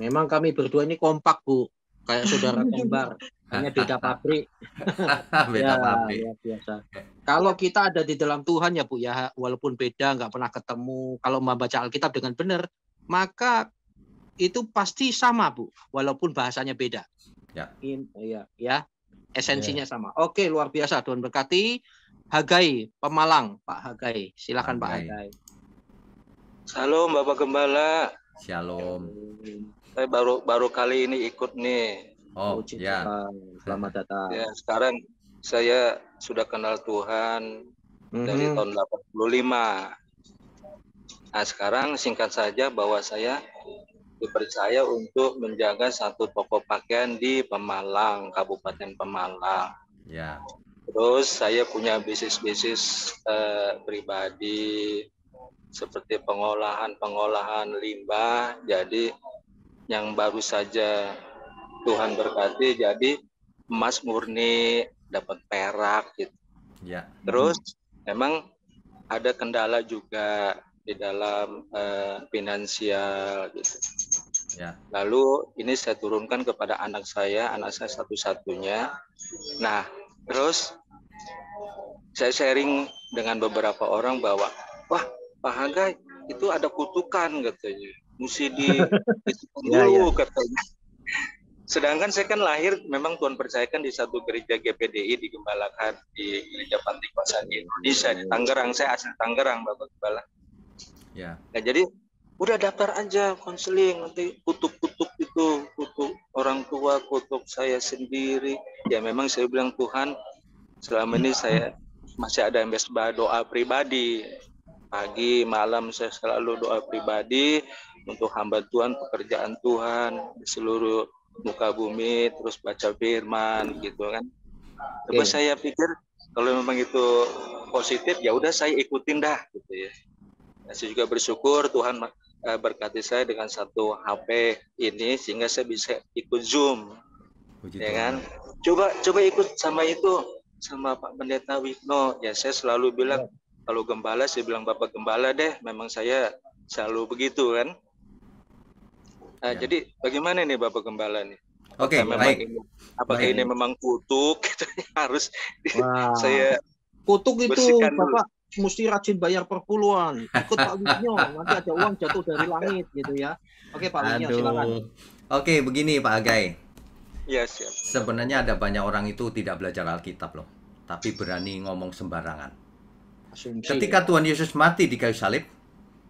Memang kami berdua ini kompak Bu, kayak saudara kembar. Hanya beda pabrik. Beda pabrik. Luar biasa. Kalau kita ada di dalam Tuhan ya Bu ya, walaupun beda, nggak pernah ketemu, kalau membaca Alkitab dengan benar, maka itu pasti sama Bu, walaupun bahasanya beda. Ya. Ya, esensinya sama. Oke, luar biasa. Tuhan berkati. Hagai Pemalang, Pak Hagai, silakan Pak Hagai. Shalom Bapak Gembala. Shalom. Saya baru kali ini ikut nih. Oh ya. Selamat datang. Ya, sekarang saya sudah kenal Tuhan dari tahun 85. Nah, sekarang singkat saja bahwa saya dipercaya untuk menjaga satu toko pakaian di Pemalang, Kabupaten Pemalang. Ya. Terus saya punya bisnis pribadi. seperti pengolahan limbah. Jadi yang baru saja Tuhan berkati jadi emas murni, dapat perak gitu. Ya. Terus memang ada kendala juga di dalam finansial gitu. Ya. Lalu ini saya turunkan kepada anak saya satu-satunya. Nah, terus saya sharing dengan beberapa orang bahwa, wah Pak Hagai itu ada kutukan katanya, mesti dulu katanya. Sedangkan saya kan lahir, memang Tuhan percayakan di satu gereja GPDI digembalakan di Gereja Panti Kuasa di Indonesia, di Tangerang. Saya asli Tangerang, Bapak Gembala. Ya. Nah, jadi udah daftar aja konseling, nanti kutuk-kutuk itu, kutuk orang tua, kutuk saya sendiri. Ya memang saya bilang, Tuhan, selama ini saya masih ada yang doa pribadi. Pagi, malam saya selalu doa pribadi untuk hamba Tuhan, pekerjaan Tuhan di seluruh muka bumi, terus baca firman gitu kan. Terus saya pikir kalau memang itu positif, ya udah saya ikutin dah gitu ya. Saya juga bersyukur Tuhan berkati saya dengan satu HP ini sehingga saya bisa ikut Zoom. Ya kan? Coba ikut sama Pak Pendeta Wigno. Ya saya selalu bilang kalau gembala, saya bilang Bapak Gembala deh, memang saya selalu begitu kan. Jadi bagaimana nih Bapak Gembala nih? Oke, baik. Apakah ini memang kutuk gitu, harus saya kutuk itu bersihkan Bapak dulu. Mesti rajin bayar perpuluhan. Ikut Pak Wigno, nanti ada uang jatuh dari langit gitu ya. Oke Pak Wigno, silakan. Oke, begini Pak Hagai. Ya, siap. Sebenarnya ada banyak orang itu tidak belajar Alkitab loh, tapi berani ngomong sembarangan. Ketika Tuhan Yesus mati di kayu salib,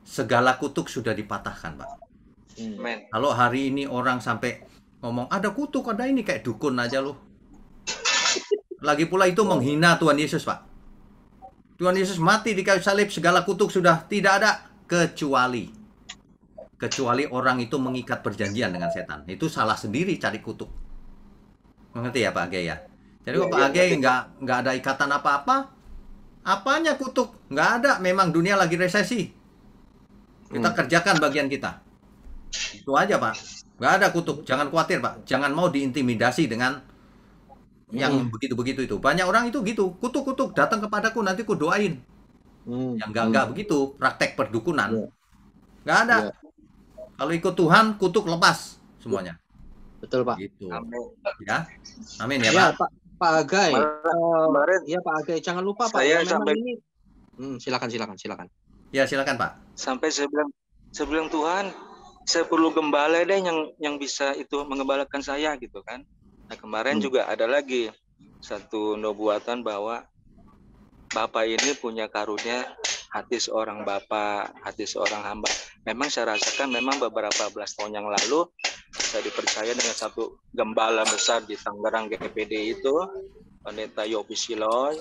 segala kutuk sudah dipatahkan, Pak. Kalau hari ini orang sampai ngomong ada kutuk, ada ini, kayak dukun aja loh. Lagi pula itu menghina Tuhan Yesus, Pak. Tuhan Yesus mati di kayu salib, segala kutuk sudah tidak ada, kecuali orang itu mengikat perjanjian dengan setan. Itu salah sendiri cari kutuk. Mengerti ya Pak Hagai ya? Jadi Pak Hagai nggak ada ikatan apa-apa, apanya kutuk? Nggak ada, memang dunia lagi resesi. Kita kerjakan bagian kita. Itu aja Pak. Nggak ada kutuk, jangan khawatir Pak. Jangan mau diintimidasi dengan yang begitu-begitu itu. Banyak orang itu gitu, kutuk-kutuk, datang kepadaku nanti ku doain. Yang enggak begitu, praktek perdukunan. Nggak ada. Kalau ikut Tuhan, kutuk lepas semuanya. Betul Pak. Gitu. Amin. Ya. Amin ya Pak. Pak Hagai. Ya Pak Hagai, jangan lupa Pak. Saya sampai ini. Silakan. Ya silakan Pak. Sampai saya bilang Tuhan, saya perlu gembala deh yang bisa itu mengembalakan saya gitu kan. Nah kemarin juga ada lagi satu nubuatan bahwa Bapak ini punya karunia hati seorang Bapak, hati seorang hamba. Memang saya rasakan memang beberapa belas tahun yang lalu saya dipercaya dengan satu gembala besar di Tangerang GPD itu, Pendeta Yopi Siloy.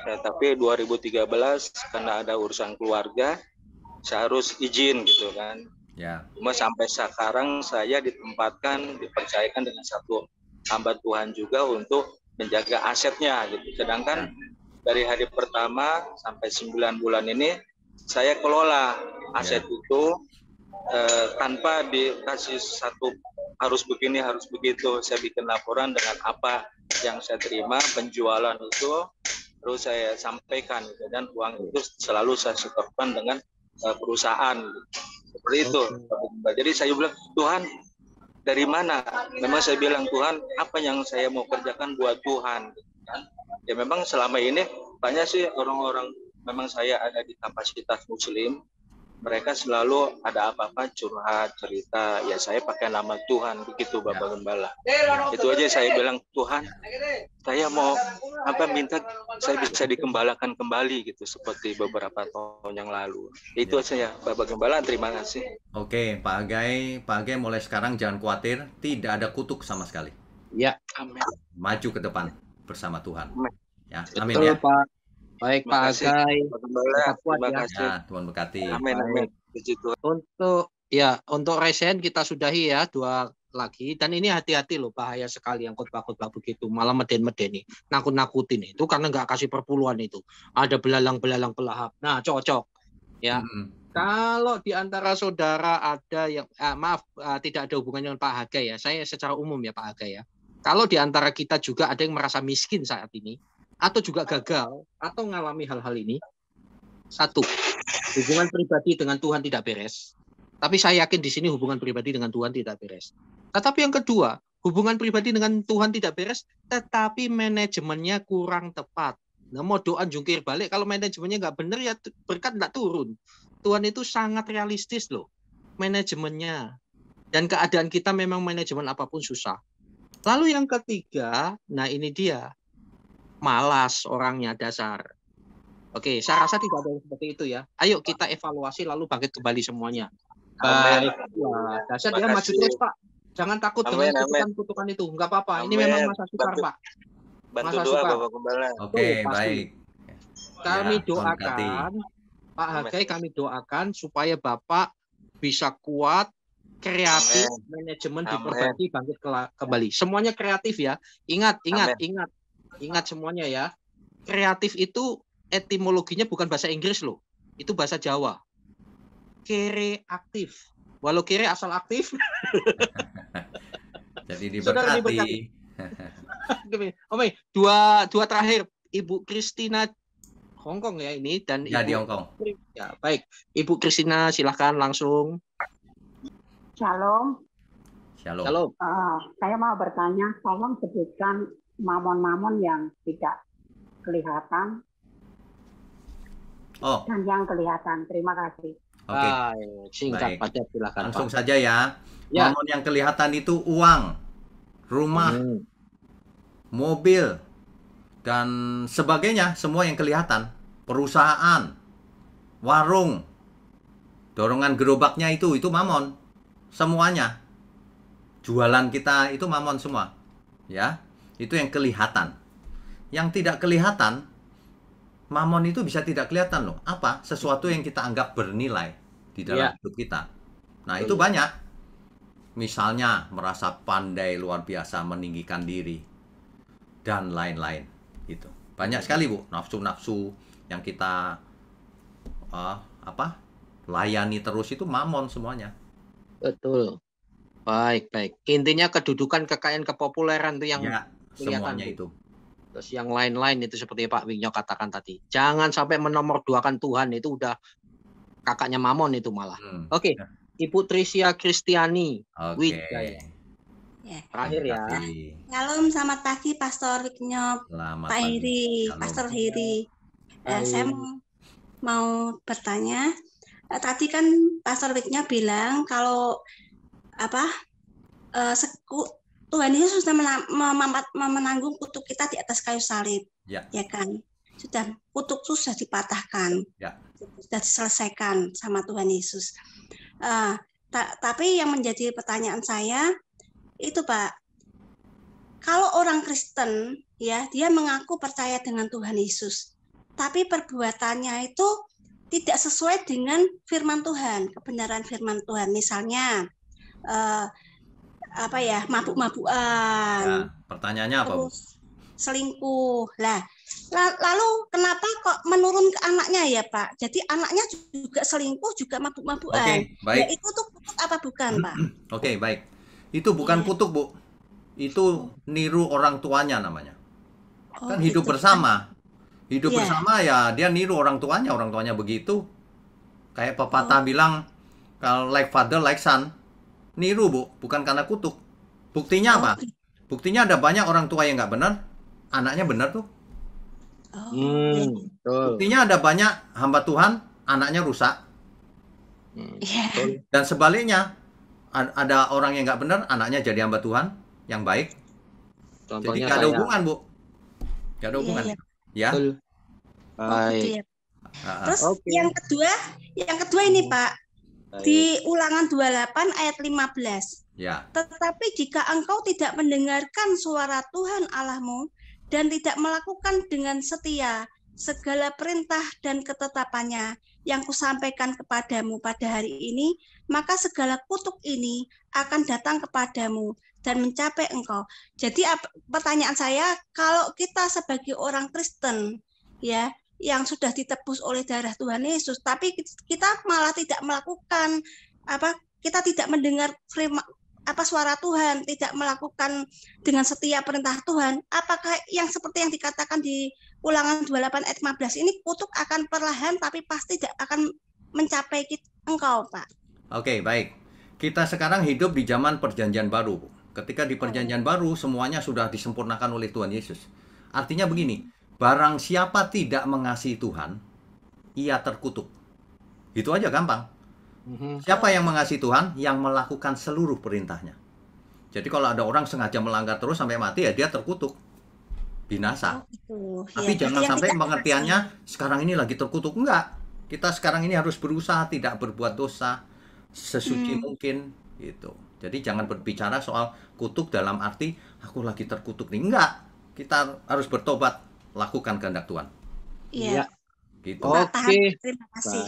Tapi 2013 karena ada urusan keluarga, saya harus izin gitu kan. Ya. Cuma sampai sekarang saya dipercayakan dengan satu hamba Tuhan juga untuk menjaga asetnya gitu. Sedangkan dari hari pertama sampai 9 bulan ini saya kelola aset itu tanpa dikasih satu harus begini harus begitu. Saya bikin laporan dengan apa yang saya terima penjualan itu, terus saya sampaikan gitu. Dan uang itu selalu saya setorkan dengan perusahaan seperti itu. Jadi saya bilang Tuhan dari mana? Memang saya bilang Tuhan, apa yang saya mau kerjakan buat Tuhan? Ya memang selama ini banyak sih orang-orang, memang saya ada di kapasitas Muslim, mereka selalu ada apa-apa curhat, cerita, ya saya pakai nama Tuhan, begitu Bapak Gembala. Itu aja saya bilang Tuhan, saya mau minta saya bisa dikembalakan kembali gitu seperti beberapa tahun yang lalu. Itu aja ya Bapak Gembala, terima kasih. Oke Pak Hagai mulai sekarang jangan khawatir, tidak ada kutuk sama sekali. Ya, amin. Maju ke depan bersama Tuhan. Amin. Ya, amin betul, ya. Pak. Baik Pak Hagai. Terima kasih. Ya, Tuhan berkati. Amin. Untuk resen kita sudahi ya 2 lagi, dan ini hati-hati loh, bahaya sekali yang khotbah-khotbah begitu, malah meden-medeni, nakut-nakutin itu karena nggak kasih perpuluhan itu. Ada belalang-belalang pelahap. Nah, cocok ya. Kalau di antara saudara ada yang tidak ada hubungan dengan Pak Haga ya. Saya secara umum ya Pak Haga ya. Kalau di antara kita juga ada yang merasa miskin saat ini atau juga gagal atau mengalami hal-hal ini, satu, hubungan pribadi dengan Tuhan tidak beres. Tapi saya yakin di sini hubungan pribadi dengan Tuhan tidak beres. Tetapi yang kedua, hubungan pribadi dengan Tuhan tidak beres, tetapi manajemennya kurang tepat. Nah, mau doa jungkir balik, kalau manajemennya nggak benar ya berkat nggak turun. Tuhan itu sangat realistis loh, manajemennya. Dan keadaan kita memang manajemen apapun susah. Lalu yang ketiga, nah ini dia, malas orangnya dasar. Oke, saya rasa tidak ada yang seperti itu ya. Ayo kita evaluasi lalu bangkit kembali semuanya. Baik, ya, dasar dia maju terus Pak. Jangan takut dengan kutukan-kutukan itu, nggak apa-apa. Ini memang masa sukar Pak. Bantu doa Bapak Gembala. Oke, baik. Kami doakan, Pak Hagai, kami doakan supaya Bapak bisa kuat, kreatif, manajemen diperbaiki, bangkit kembali. Semuanya kreatif ya. Ingat semuanya ya. Kreatif itu etimologinya bukan bahasa Inggris loh. Itu bahasa Jawa. Kere aktif. Walau kere asal aktif. Jadi diberkati. Oke, dua terakhir. Ibu Christina Hongkong ya ini dan ya, Ibu di Hongkong. Ya, baik. Ibu Christina silahkan langsung. Shalom. Shalom. Saya mau bertanya, tolong sebutkan mamon-mamon yang tidak kelihatan dan yang kelihatan. Terima kasih. Oke. Singkat padat silakan. Langsung saja ya. Mamon yang kelihatan itu uang, rumah, mobil, dan sebagainya, semua yang kelihatan. Perusahaan, warung, dorongan gerobaknya itu mamon. Semuanya. Jualan kita itu mamon semua. Ya, itu yang kelihatan. Yang tidak kelihatan, mamon itu bisa tidak kelihatan loh. Apa? Sesuatu yang kita anggap bernilai di dalam hidup kita. Nah, itu banyak. Misalnya merasa pandai luar biasa, meninggikan diri, dan lain-lain. Gitu. Banyak sekali Bu, nafsu-nafsu yang kita layani terus itu mamon semuanya. Betul. Baik. Intinya kedudukan, kekayaan, kepopuleran itu yang kelihatan semuanya itu. Terus yang lain-lain itu seperti Pak Winyo katakan tadi. Jangan sampai menomorduakan Tuhan, itu udah kakaknya mamon itu malah. Oke. Ibu Trisia Kristiani. Terakhir ya. Shalom, selamat pagi Pastor Winyo, Pak Heri, Pastor Heri. Saya mau bertanya. Tadi kan Pastor Winyo bilang kalau Tuhan Yesus sudah menanggung kutuk kita di atas kayu salib, ya kan? Kutuk sudah dipatahkan, sudah diselesaikan sama Tuhan Yesus. Tapi yang menjadi pertanyaan saya itu Pak, kalau orang Kristen ya dia mengaku percaya dengan Tuhan Yesus, tapi perbuatannya itu tidak sesuai dengan firman Tuhan, kebenaran firman Tuhan. Misalnya mabuk-mabukan. Pertanyaannya apa? Terus selingkuh. Lalu kenapa kok menurun ke anaknya ya Pak? Jadi anaknya juga selingkuh, juga mabuk-mabukan. Oke, baik. Ya, itu tuh kutuk apa bukan Pak? Oke, baik. Itu bukan kutuk Bu. Itu niru orang tuanya namanya. Kan hidup bersama. Hidup bersama ya dia niru orang tuanya begitu. Kayak pepatah bilang kalau like father like son. Niru Bu, bukan karena kutuk. Buktinya apa? Buktinya ada banyak orang tua yang nggak benar, anaknya benar tuh. Buktinya ada banyak hamba Tuhan, anaknya rusak. Dan sebaliknya, ada orang yang nggak benar, anaknya jadi hamba Tuhan yang baik. Contohnya jadi nggak ada hubungan Bu, nggak ada hubungan. Ya. Baik. Terus yang kedua ini Pak. Di Ulangan 28 ayat 15. Ya. Tetapi jika engkau tidak mendengarkan suara Tuhan Allahmu dan tidak melakukan dengan setia segala perintah dan ketetapannya yang kusampaikan kepadamu pada hari ini, maka segala kutuk ini akan datang kepadamu dan mencapai engkau. Jadi pertanyaan saya, kalau kita sebagai orang Kristen ya yang sudah ditebus oleh darah Tuhan Yesus, tapi kita malah tidak melakukan kita tidak mendengar suara Tuhan, tidak melakukan dengan setia perintah Tuhan. Apakah yang seperti yang dikatakan di Ulangan 28 ayat 15 ini, kutuk akan perlahan tapi pasti tidak akan mencapai engkau, Pak. Oke, baik. Kita sekarang hidup di zaman perjanjian baru. Ketika di perjanjian baru semuanya sudah disempurnakan oleh Tuhan Yesus. Artinya begini, barang siapa tidak mengasihi Tuhan, ia terkutuk. Itu aja gampang. Siapa yang mengasihi Tuhan? Yang melakukan seluruh perintahnya. Jadi kalau ada orang sengaja melanggar terus sampai mati, ya dia terkutuk. Binasa. Tapi jangan sampai pengertiannya sekarang ini lagi terkutuk. Enggak. Kita sekarang ini harus berusaha tidak berbuat dosa sesuci mungkin gitu. Jadi jangan berbicara soal kutuk dalam arti aku lagi terkutuk nih. Enggak. Kita harus bertobat, lakukan kehendak Tuhan. Iya. Gitu. Oke. Terima kasih.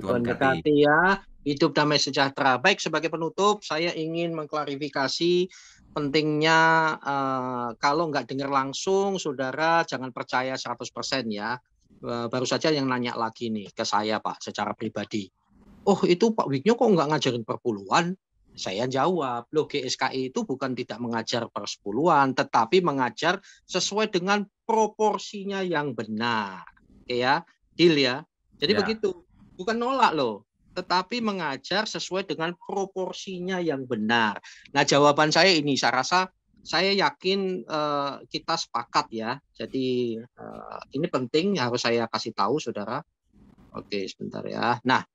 Tuhan berkati ya. Hidup damai sejahtera. Baik, sebagai penutup saya ingin mengklarifikasi pentingnya kalau nggak dengar langsung, saudara jangan percaya 100% ya. Baru saja yang nanya lagi nih ke saya, Pak, secara pribadi. Oh, itu Pak Wignio kok nggak ngajarin perpuluhan? Saya jawab, loh GSKI itu bukan tidak mengajar persepuluhan, tetapi mengajar sesuai dengan proporsinya yang benar. Oke ya, deal ya. Jadi begitu, bukan nolak loh, tetapi mengajar sesuai dengan proporsinya yang benar. Nah, jawaban saya ini, saya yakin kita sepakat ya. Jadi ini penting, harus saya kasih tahu, saudara. Oke, sebentar ya. Nah,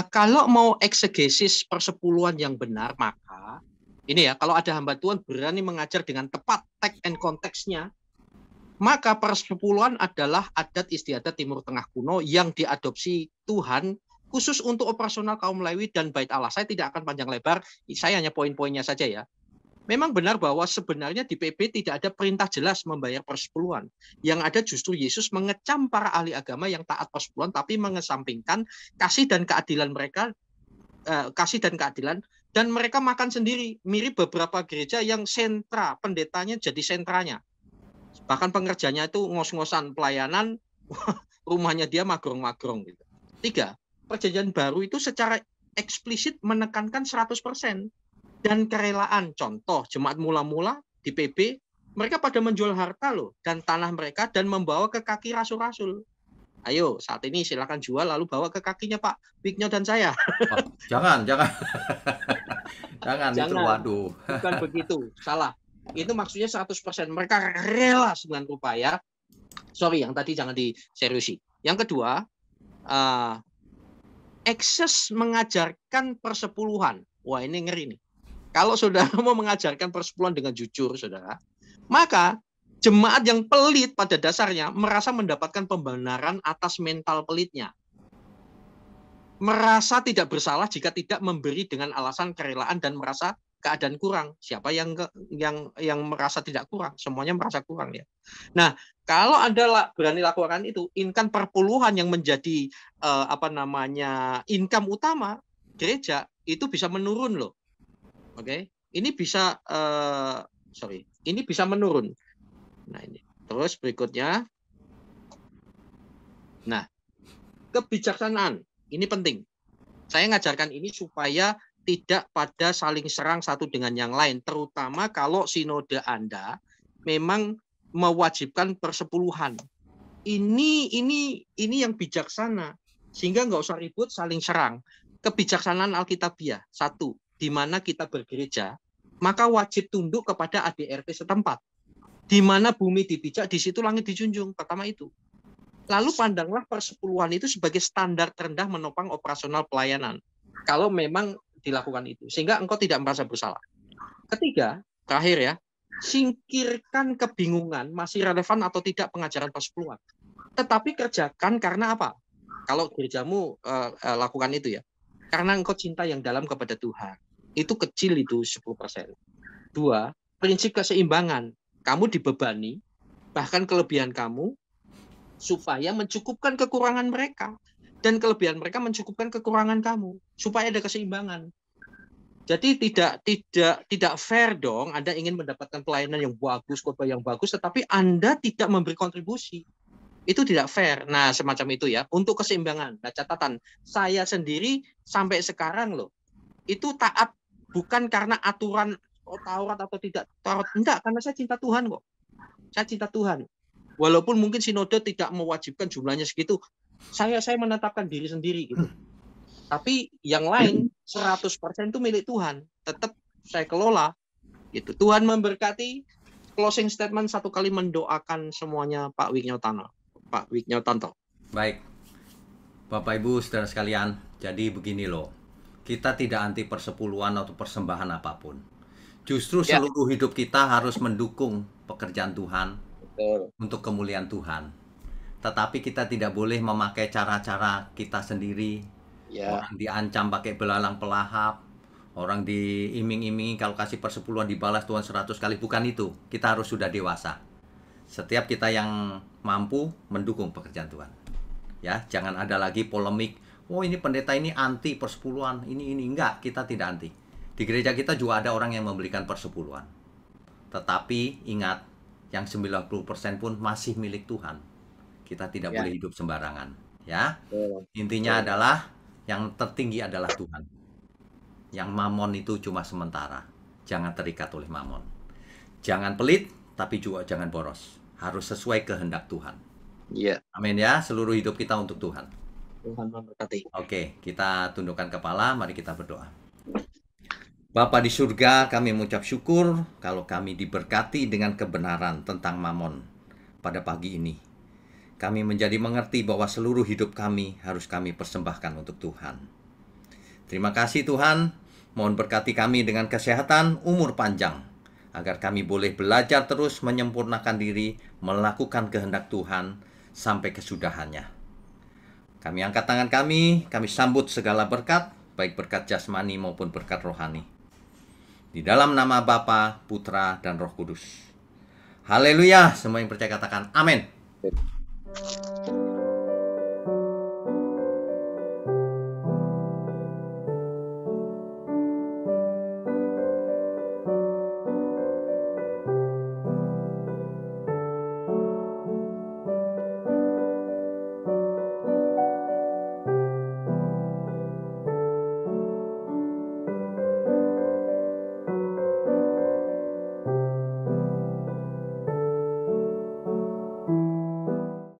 kalau mau eksegesis persepuluhan yang benar, maka ini ya, kalau ada hamba Tuhan berani mengajar dengan tepat teks and konteksnya, maka persepuluhan adalah adat istiadat Timur Tengah kuno yang diadopsi Tuhan khusus untuk operasional kaum Lewi dan Bait Allah. Saya tidak akan panjang lebar, saya hanya poin-poinnya saja ya. Memang benar bahwa sebenarnya di PB tidak ada perintah jelas membayar persepuluhan. Yang ada justru Yesus mengecam para ahli agama yang taat persepuluhan, tapi mengesampingkan kasih dan keadilan mereka, dan mereka makan sendiri. Mirip beberapa gereja yang sentra, pendetanya jadi sentranya. Bahkan pengerjanya itu ngos-ngosan pelayanan, rumahnya dia magrong-magrong. Gitu. 3, perjanjian baru itu secara eksplisit menekankan 100%. Dan kerelaan, contoh jemaat mula-mula di PB, mereka pada menjual harta loh dan tanah mereka dan membawa ke kaki rasul-rasul. Ayo saat ini silakan jual lalu bawa ke kakinya Pak Wignio dan saya. Oh, jangan. Jangan itu, waduh. Bukan begitu, salah. Itu maksudnya 100%. Mereka rela dengan rupa ya. Sorry, yang tadi jangan diseriusi. Yang kedua, ekses mengajarkan persepuluhan. Wah, ini ngeri nih. Kalau saudara mau mengajarkan persepuluhan dengan jujur, saudara, maka jemaat yang pelit pada dasarnya merasa mendapatkan pembenaran atas mental pelitnya. Merasa tidak bersalah jika tidak memberi dengan alasan kerelaan dan merasa keadaan kurang. Siapa yang merasa tidak kurang? Semuanya merasa kurang ya. Nah, kalau Anda berani lakukan itu, income perpuluhan yang menjadi income utama gereja itu bisa menurun loh. Oke, ini bisa ini bisa menurun. Nah, ini. Terus berikutnya. Nah, kebijaksanaan ini penting. Saya ngajarkan ini supaya tidak pada saling serang satu dengan yang lain, terutama kalau sinode Anda memang mewajibkan persepuluhan. Ini yang bijaksana, sehingga nggak usah ribut saling serang. Kebijaksanaan Alkitabiah, 1, di mana kita bergereja, maka wajib tunduk kepada ADRT setempat. Di mana bumi dipijak, di situ langit dijunjung. Pertama itu. Lalu pandanglah persepuluhan itu sebagai standar terendah menopang operasional pelayanan. Kalau memang dilakukan itu, sehingga engkau tidak merasa bersalah. Ketiga, terakhir ya, singkirkan kebingungan masih relevan atau tidak pengajaran persepuluhan. Tetapi kerjakan karena apa? Kalau gerejamu lakukan itu ya, karena engkau cinta yang dalam kepada Tuhan. Itu kecil itu 10%. 2, prinsip keseimbangan. Kamu dibebani, bahkan kelebihan kamu, supaya mencukupkan kekurangan mereka. Dan kelebihan mereka mencukupkan kekurangan kamu. Supaya ada keseimbangan. Jadi tidak fair dong Anda ingin mendapatkan pelayanan yang bagus, khotbah yang bagus, tetapi Anda tidak memberi kontribusi. Itu tidak fair. Nah, semacam itu ya. Untuk keseimbangan. Nah, catatan, saya sendiri sampai sekarang loh, itu taat bukan karena aturan Taurat atau tidak Taurat. Enggak, karena saya cinta Tuhan kok. Saya cinta Tuhan. Walaupun mungkin sinode tidak mewajibkan jumlahnya segitu, saya menetapkan diri sendiri gitu. Tapi yang lain 100% itu milik Tuhan. Tetap saya kelola gitu. Tuhan memberkati. Closing statement satu kali mendoakan semuanya Pak Wignyotanto. Baik. Bapak Ibu saudara sekalian, jadi begini loh. Kita tidak anti persepuluhan atau persembahan apapun. Justru seluruh hidup kita harus mendukung pekerjaan Tuhan. Betul. Untuk kemuliaan Tuhan. Tetapi kita tidak boleh memakai cara-cara kita sendiri. Orang diancam pakai belalang pelahap, orang diiming-imingi kalau kasih persepuluhan dibalas Tuhan 100 kali. Bukan itu. Kita harus sudah dewasa. Setiap kita yang mampu mendukung pekerjaan Tuhan. Ya, jangan ada lagi polemik. Oh, ini pendeta ini anti persepuluhan. Ini enggak, kita tidak anti. Di gereja kita juga ada orang yang memberikan persepuluhan. Tetapi ingat, yang 90% pun masih milik Tuhan. Kita tidak boleh hidup sembarangan, ya. Intinya adalah yang tertinggi adalah Tuhan. Yang mamon itu cuma sementara. Jangan terikat oleh mamon. Jangan pelit, tapi juga jangan boros. Harus sesuai kehendak Tuhan. Iya. Amin ya, seluruh hidup kita untuk Tuhan. Tuhan memberkati. Oke, kita tundukkan kepala, mari kita berdoa. Bapa di surga, kami mengucap syukur kalau kami diberkati dengan kebenaran tentang mamon pada pagi ini. Kami menjadi mengerti bahwa seluruh hidup kami harus kami persembahkan untuk Tuhan. Terima kasih Tuhan, mohon berkati kami dengan kesehatan, umur panjang, agar kami boleh belajar terus menyempurnakan diri, melakukan kehendak Tuhan sampai kesudahannya. Kami angkat tangan kami sambut segala berkat, baik berkat jasmani maupun berkat rohani. Di dalam nama Bapa, Putra, dan Roh Kudus. Haleluya, semua yang percaya katakan amin.